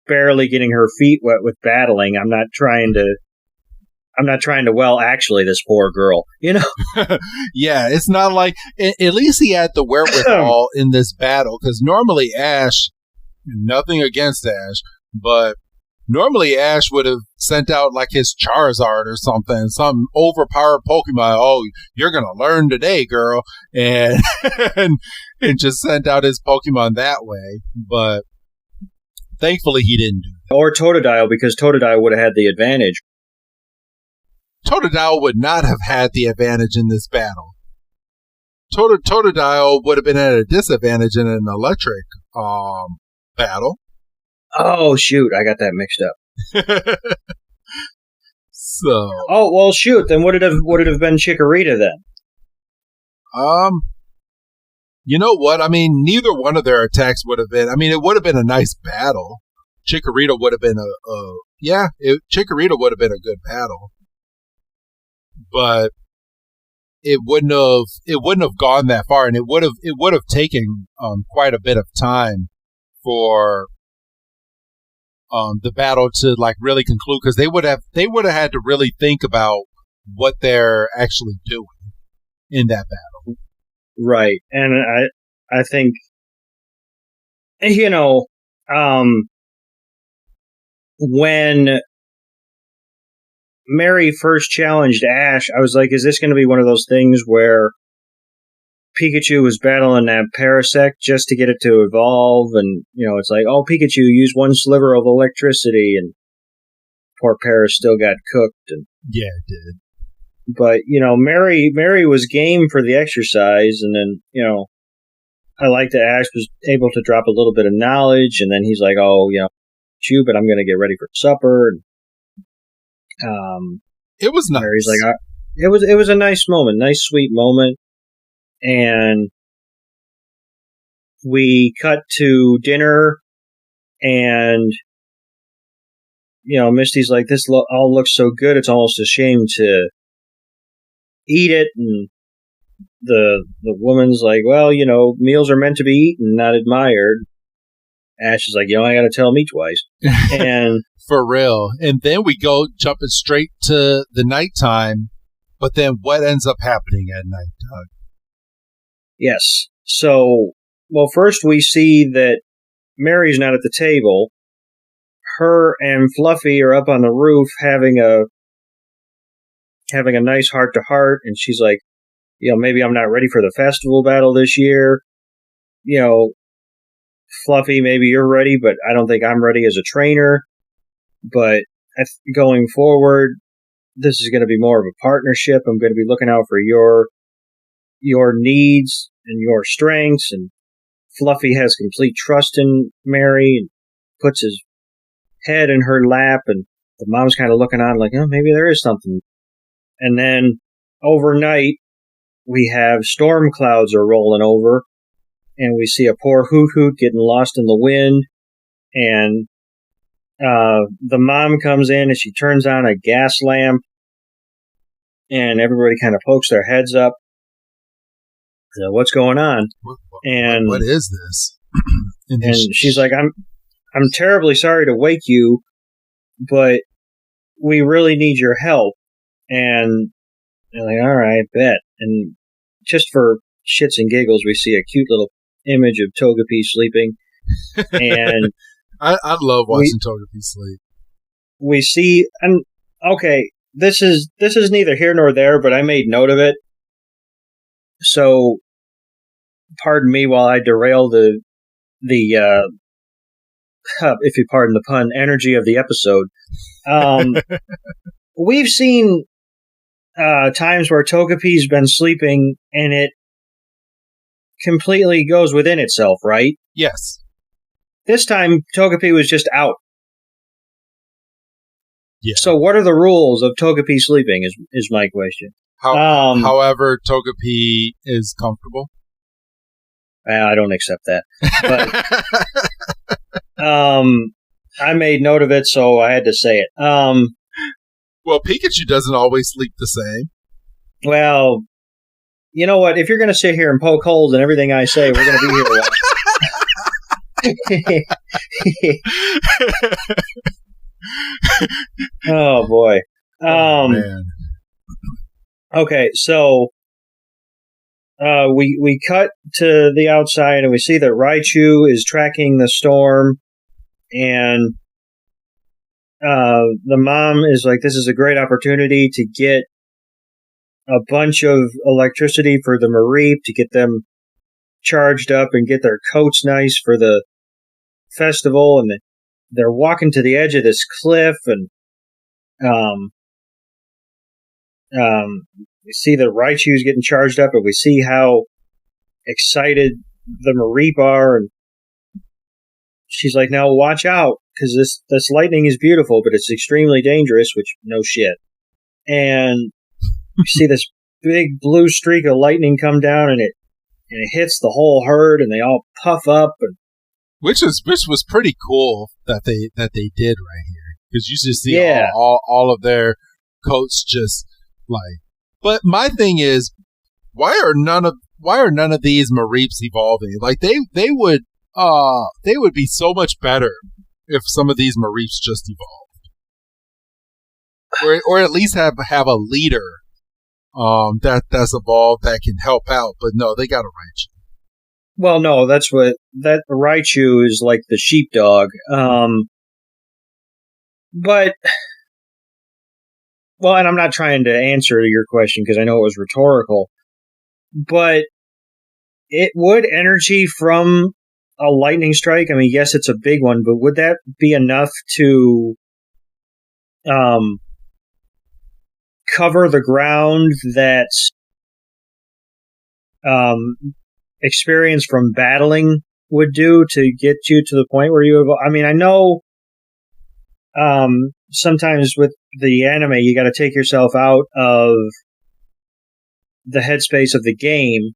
barely getting her feet wet with battling. I'm not trying to, well, actually, this poor girl, Yeah, it's not like, at least he had the wherewithal in this battle, because normally Ash, nothing against Ash, but normally Ash would have sent out his Charizard or something, some overpowered Pokemon. Oh, you're going to learn today, girl. And, and just sent out his Pokemon that way. But thankfully he didn't do that. Or Totodile, because Totodile would have had the advantage. Totodile would not have had the advantage in this battle. Totodile would have been at a disadvantage in an electric battle. Oh, shoot. I got that mixed up. So. Oh, well, shoot. Then would it have been Chikorita then? You know what? I mean, neither one of their attacks would have been. I mean, it would have been a nice battle. Chikorita would have been Chikorita would have been a good battle. But it wouldn't have gone that far, and it would have taken quite a bit of time for the battle to really conclude, because they would have had to really think about what they're actually doing in that battle. Right. And I think, when Mary first challenged Ash, I was like, is this going to be one of those things where Pikachu was battling that Parasect just to get it to evolve, and, it's like, oh, Pikachu used one sliver of electricity, and poor Paras still got cooked. And yeah, it did. But, Mary was game for the exercise, and then, I like that Ash was able to drop a little bit of knowledge, and then he's like, oh, but I'm going to get ready for supper. And, it was nice. Mary's like, it was a nice moment, nice, sweet moment. And we cut to dinner, and, Misty's like, this all looks so good, it's almost a shame to eat it. And the woman's like, well, meals are meant to be eaten, not admired. Ash is like, I got to tell me twice. And for real. And then we go jumping straight to the nighttime. But then what ends up happening at night, Doug? Yes. So, well, first we see that Mary's not at the table. Her and Fluffy are up on the roof having a nice heart-to-heart, and she's like, maybe I'm not ready for the festival battle this year. Fluffy, maybe you're ready, but I don't think I'm ready as a trainer. but going forward, this is going to be more of a partnership. I'm going to be looking out for your needs and your strengths, and Fluffy has complete trust in Mary and puts his head in her lap, and the mom's kind of looking on like, oh, maybe there is something. And then overnight, we have storm clouds are rolling over, and we see a poor Hoot getting lost in the wind, and the mom comes in and she turns on a gas lamp, and everybody kind of pokes their heads up. So what's going on? What is this? and she's like, I'm terribly sorry to wake you, but we really need your help. And they're like, all right, bet. And just for shits and giggles, we see a cute little image of Togepi sleeping. And I love watching Togepi sleep. We see, and okay, this is neither here nor there, but I made note of it. So, pardon me while I derail the if you pardon the pun, energy of the episode. We've seen times where Togepi's been sleeping and it completely goes within itself, right? Yes. This time, Togepi was just out. Yeah. So what are the rules of Togepi sleeping is my question. However, Togepi is comfortable. I don't accept that. But I made note of it, so I had to say it. Well, Pikachu doesn't always sleep the same. Well, you know what? If you're going to sit here and poke holes in everything I say, we're going to be here a while. Oh boy. Man. Okay, so we cut to the outside and we see that Raichu is tracking the storm, and the mom is like, this is a great opportunity to get a bunch of electricity for the Merriep, to get them charged up and get their coats nice for the festival. And they're walking to the edge of this cliff, and we see the Raichu's getting charged up, and we see how excited the Merriep are, and she's like, now watch out, because this lightning is beautiful, but it's extremely dangerous, which, no shit. And you see this big blue streak of lightning come down, and it hits the whole herd, and they all puff up, and which was pretty cool that they did right here, because you just see all of their coats just like. But my thing is, why are none of these Merreeps evolving? Like they would be so much better if some of these Merreeps just evolved, or at least have a leader that's evolved that can help out. But no, they got a Raichu. Well, no, that Raichu is like the sheepdog. But, well, and I'm not trying to answer your question because I know it was rhetorical, but it would energy from a lightning strike. I mean, yes, it's a big one, but would that be enough to cover the ground that experience from battling would do to get you to the point where you evolve? I mean, I know sometimes with the anime you got to take yourself out of the headspace of the game,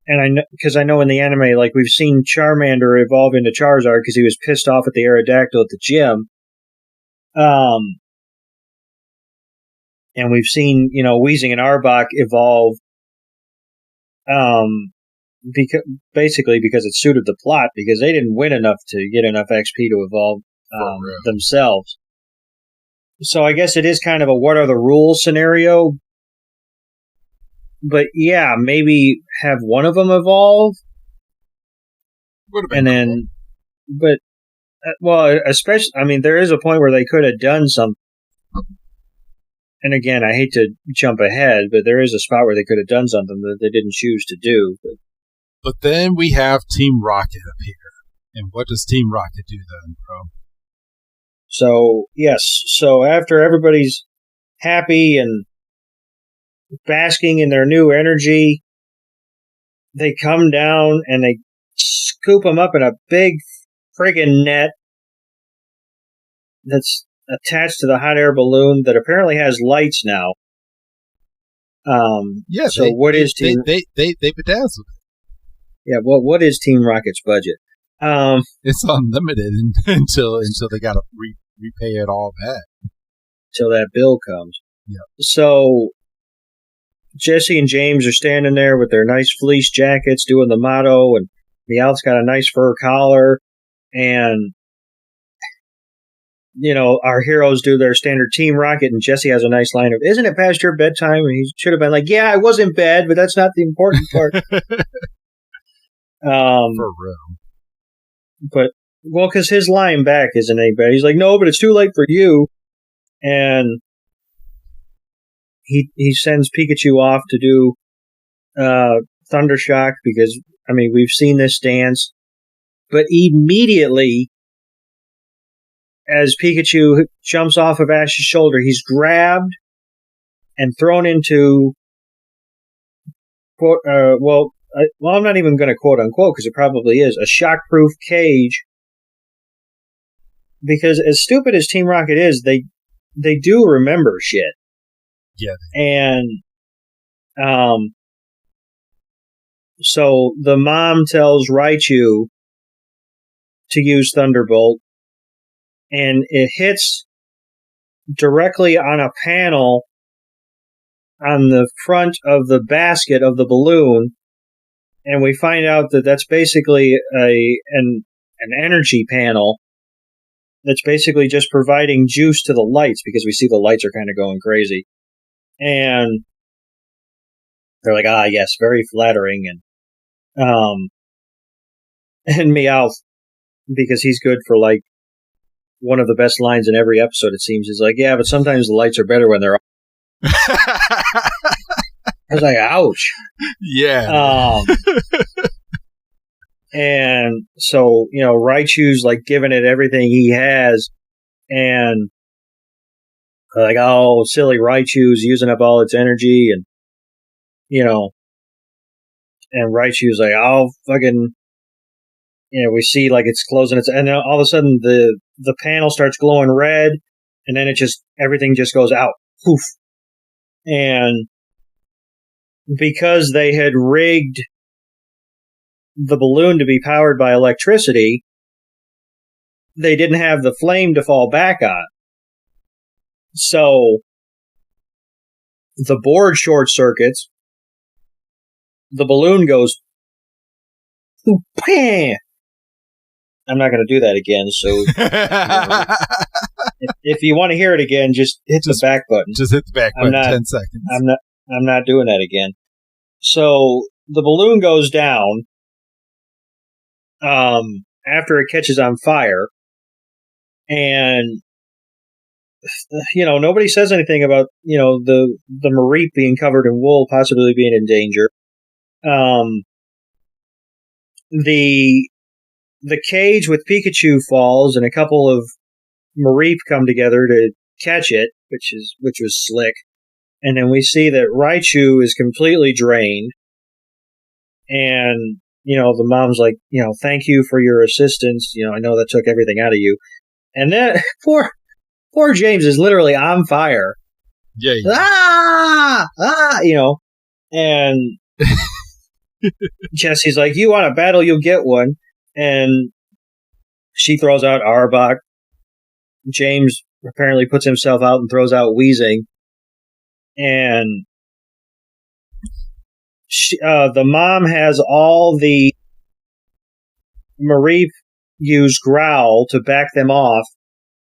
and I know in the anime, like, we've seen Charmander evolve into Charizard because he was pissed off at the Aerodactyl at the gym, and we've seen, Weezing and Arbok evolve because it suited the plot, because they didn't win enough to get enough XP to evolve themselves. So I guess it is kind of a what are the rules scenario. But yeah, maybe have one of them evolve. And then, but, well, especially, I mean, there is a point where they could have done something. And again, I hate to jump ahead, but there is a spot where they could have done something that they didn't choose to do. But then we have Team Rocket appear. And what does Team Rocket do then, bro? So, yes. So after everybody's happy and basking in their new energy, they come down and they scoop them up in a big friggin' net that's attached to the hot air balloon that apparently has lights now. Yeah. So what is Team? They bedazzled it. Yeah. What is Team Rocket's budget? It's unlimited until they got to repay it all back. Till that bill comes. Yeah. So Jesse and James are standing there with their nice fleece jackets doing the motto, and Meowth's got a nice fur collar, and our heroes do their standard Team Rocket, and Jesse has a nice line of, "Isn't it past your bedtime?" And he should have been like, "Yeah, I was in bed, but that's not the important part." For real. But, well, because his line back isn't any better. He's like, "No, but it's too late for you." And he sends Pikachu off to do Thundershock because, we've seen this dance. But immediately, as Pikachu jumps off of Ash's shoulder, he's grabbed and thrown into, quote, I'm not even going to quote unquote because it probably is, a shock-proof cage. Because as stupid as Team Rocket is, they do remember shit. Yeah. And so the mom tells Raichu to use Thunderbolt, and it hits directly on a panel on the front of the basket of the balloon, and we find out that that's basically an energy panel that's basically just providing juice to the lights, because we see the lights are kind of going crazy. And they're like, yes, very flattering. And Meowth, because he's good for like one of the best lines in every episode, it seems, is like, yeah, but sometimes the lights are better when they're off. I was like, ouch. Yeah. And so, Raichu's like giving it everything he has, and like, oh, silly Raichu's using up all its energy, and and Raichu's like, oh, fucking, we see like it's closing its, and then all of a sudden the panel starts glowing red, and then everything just goes out, poof. And because they had rigged the balloon to be powered by electricity, they didn't have the flame to fall back on. So the board short circuits, the balloon goes, bam! I'm not going to do that again, so if you want to hear it again, just hit the back button. Just hit the back button, 10 seconds. I'm not doing that again. So the balloon goes down after it catches on fire, and nobody says anything about the Merriep being covered in wool, possibly being in danger. The cage with Pikachu falls, and a couple of Merriep come together to catch it, which was slick. And then we see that Raichu is completely drained, and the mom's like, thank you for your assistance. I know that took everything out of you. And then poor James is literally on fire. Yeah. And Jesse's like, you want a battle, you'll get one. And she throws out Arbok. James apparently puts himself out and throws out Weezing. And the mom has all the Merriep use Growl to back them off,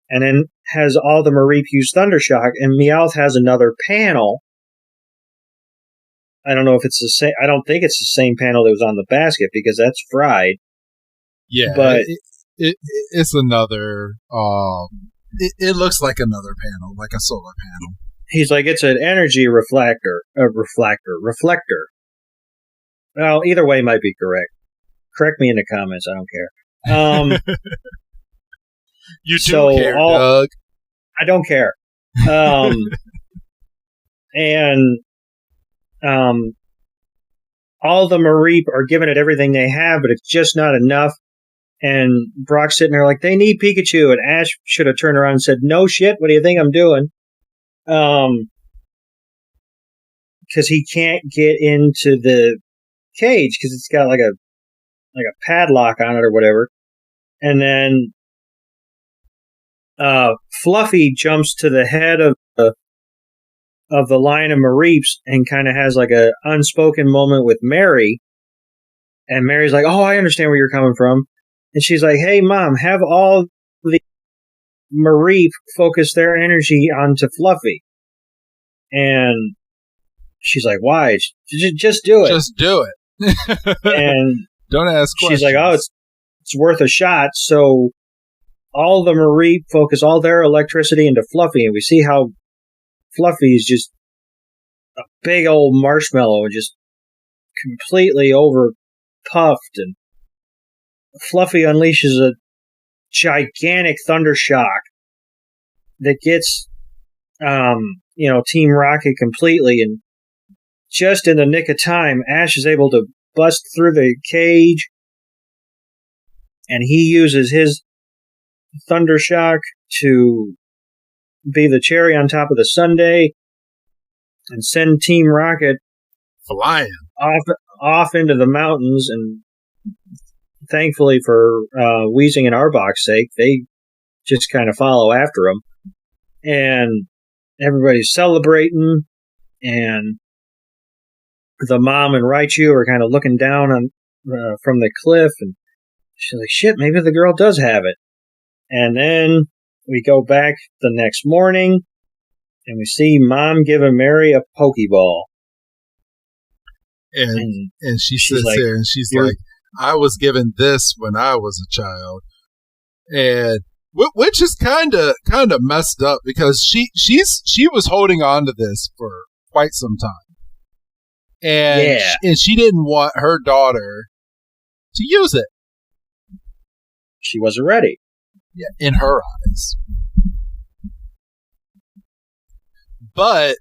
and then has all the Merriep use Thundershock, and Meowth has another panel. I don't know if it's the same. I don't think it's the same panel that was on the basket, because that's fried. Yeah, but it's another. It looks like another panel, like a solar panel. He's like, it's an energy reflector. Well, either way might be correct. Correct me in the comments. I don't care. You do care, Doug. I don't care. And all the Merriep are giving it everything they have, but it's just not enough. And Brock's sitting there like, they need Pikachu. And Ash should have turned around and said, no shit, what do you think I'm doing? Because he can't get into the cage because it's got like a padlock on it or whatever. And then Fluffy jumps to the head of the line of Merreeps and kind of has like a unspoken moment with Mary. And Mary's like, oh, I understand where you're coming from. And she's like, hey, Mom, have all the Merriep focus their energy onto Fluffy. And she's like, why? Just do it. Just do it. And don't ask questions. She's like, oh, it's worth a shot. So all the Merriep focus all their electricity into Fluffy. And we see how Fluffy's just a big old marshmallow and just completely over puffed. And Fluffy unleashes a gigantic thunder shock that gets, Team Rocket completely. And just in the nick of time, Ash is able to bust through the cage, and he uses his thunder shock to be the cherry on top of the sundae and send Team Rocket flying off into the mountains. And thankfully for Weezing and Arbok's sake, they just kind of follow after him. And everybody's celebrating, and the mom and Raichu are kind of looking down on from the cliff, and she's like, shit, maybe the girl does have it. And then we go back the next morning, and we see Mom giving Mary a Pokeball. And she sits like, there, and she's like, I was given this when I was a child. And which is kind of messed up, because she was holding on to this for quite some time. And she didn't want her daughter to use it. She wasn't ready. Yeah, in her eyes. But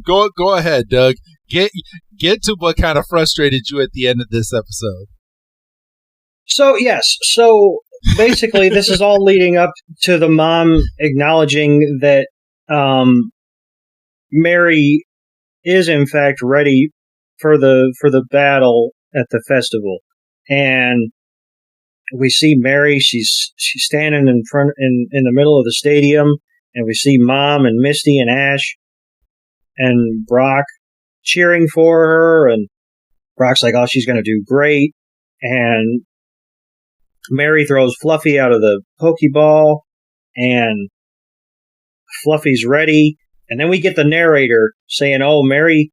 go ahead, Doug. Get to what kind of frustrated you at the end of this episode. So basically this is all leading up to the mom acknowledging that Mary is in fact ready for the battle at the festival. And we see Mary, she's standing in the middle of the stadium, and we see Mom and Misty and Ash and Brock cheering for her, and Brock's like, oh, she's going to do great. And Mary throws Fluffy out of the Pokeball, and Fluffy's ready. And then we get the narrator saying, oh, Mary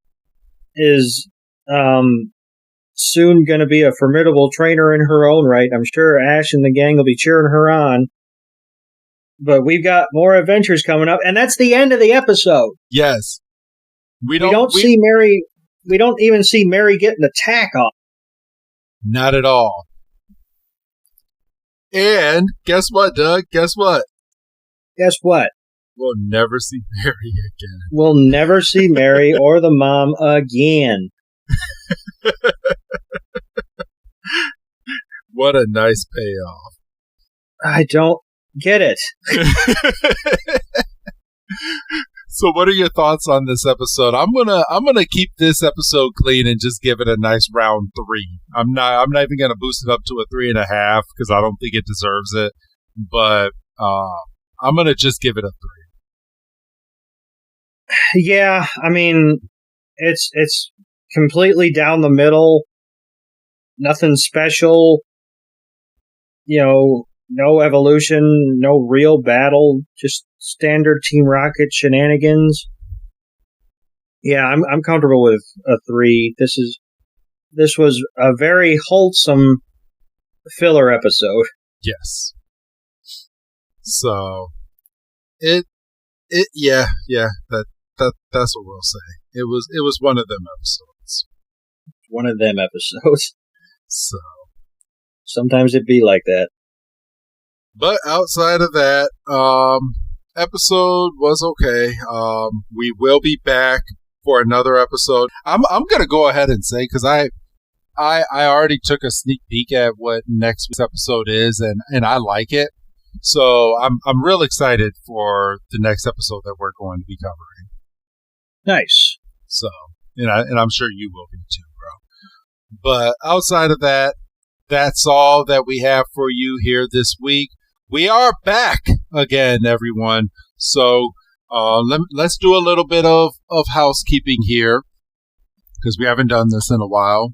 is soon going to be a formidable trainer in her own right. I'm sure Ash and the gang will be cheering her on. But we've got more adventures coming up, and that's the end of the episode. Yes. We don't see Mary. We don't even see Mary get an attack off. Not at all. And guess what, Doug? Guess what? Guess what? We'll never see Mary again. We'll never see Mary or the mom again. What a nice payoff. I don't get it. So what are your thoughts on this episode? I'm gonna keep this episode clean and just give it a nice round 3. I'm not even gonna boost it up to a 3.5 because I don't think it deserves it. But I'm gonna just give it a 3. Yeah, I mean, it's completely down the middle. Nothing special. No evolution, no real battle, just standard Team Rocket shenanigans. Yeah, I'm comfortable with a 3. This was a very wholesome filler episode. Yes. So that's what we'll say. It was one of them episodes. One of them episodes. So sometimes it be like that. But outside of that, episode was okay. We will be back for another episode. I'm gonna go ahead and say, because I already took a sneak peek at what next week's episode is, and I like it. So I'm real excited for the next episode that we're going to be covering. Nice. So, and I'm sure you will be too, bro. But outside of that, that's all that we have for you here this week. We are back again, everyone. So let's do a little bit of housekeeping here, because we haven't done this in a while.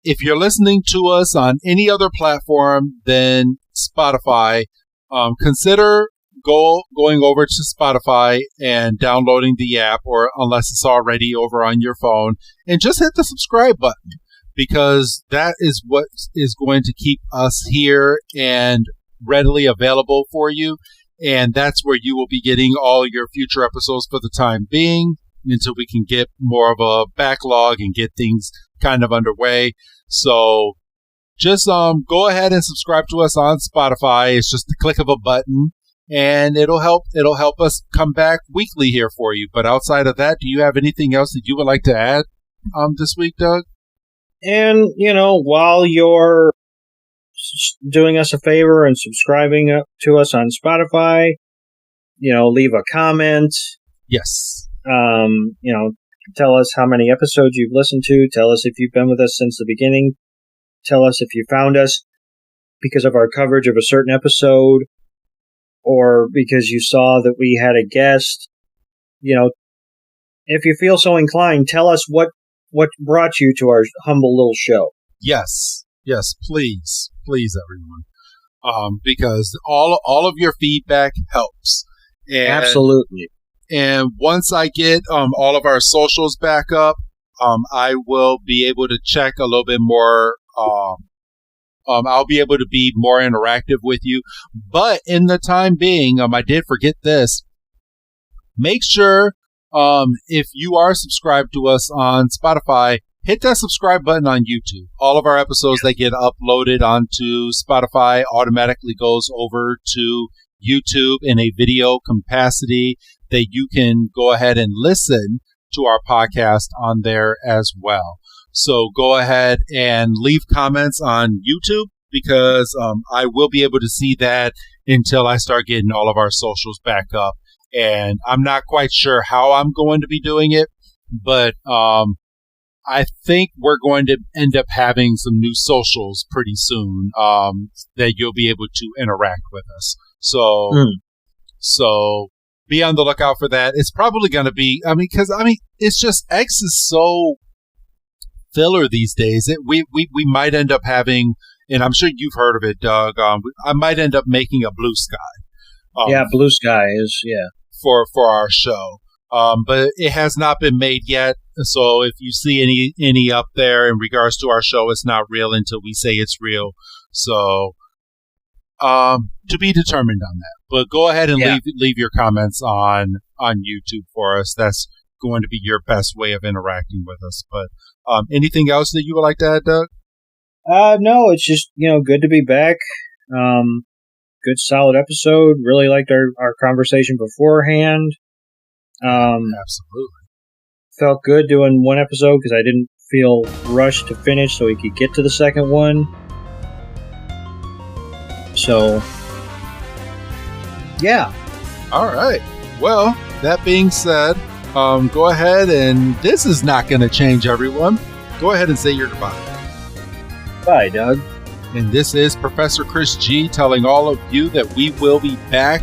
If you're listening to us on any other platform than Spotify, consider going over to Spotify and downloading the app, or unless it's already over on your phone, and just hit the subscribe button, because that is what is going to keep us here and readily available for you. And that's where you will be getting all your future episodes for the time being, until we can get more of a backlog and get things kind of underway. So just go ahead and subscribe to us on Spotify. It's just the click of a button, and it'll help us come back weekly here for you. But outside of that, do you have anything else that you would like to add this week, Doug? And, while you're doing us a favor and subscribing to us on Spotify, leave a comment. Yes. Tell us how many episodes you've listened to. Tell us if you've been with us since the beginning. Tell us if you found us because of our coverage of a certain episode, or because you saw that we had a guest. If you feel so inclined, tell us what brought you to our humble little show. Yes, please, everyone, because all of your feedback helps. And, absolutely. And once I get all of our socials back up, I will be able to check a little bit more. I'll be able to be more interactive with you. But in the time being, I did forget this. Make sure, if you are subscribed to us on Spotify, hit that subscribe button on YouTube. All of our episodes that get uploaded onto Spotify automatically goes over to YouTube in a video capacity that you can go ahead and listen to our podcast on there as well. So go ahead and leave comments on YouTube, because I will be able to see that until I start getting all of our socials back up. And I'm not quite sure how I'm going to be doing it, but I think we're going to end up having some new socials pretty soon that you'll be able to interact with us. So be on the lookout for that. It's probably going to be, it's just X is so filler these days. We might end up having, and I'm sure you've heard of it, Doug. I might end up making a Blue Sky. Blue Sky is, for our show. But it has not been made yet. So if you see any up there in regards to our show, it's not real until we say it's real. So to be determined on that. But go ahead and leave your comments on YouTube for us. That's going to be your best way of interacting with us. But anything else that you would like to add, Doug? No, it's just, good to be back. Good solid episode. Really liked our conversation beforehand. Absolutely. Felt good doing one episode because I didn't feel rushed to finish so we could get to the second one. So, yeah. All right. Well, that being said, go ahead, and this is not going to change, everyone. Go ahead and say your goodbye. Bye, Doug. And this is Professor Chris G telling all of you that we will be back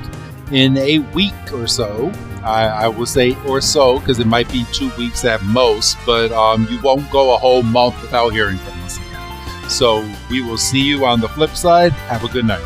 in a week or so. I will say or so, because it might be 2 weeks at most, but you won't go a whole month without hearing from us again. So we will see you on the flip side. Have a good night.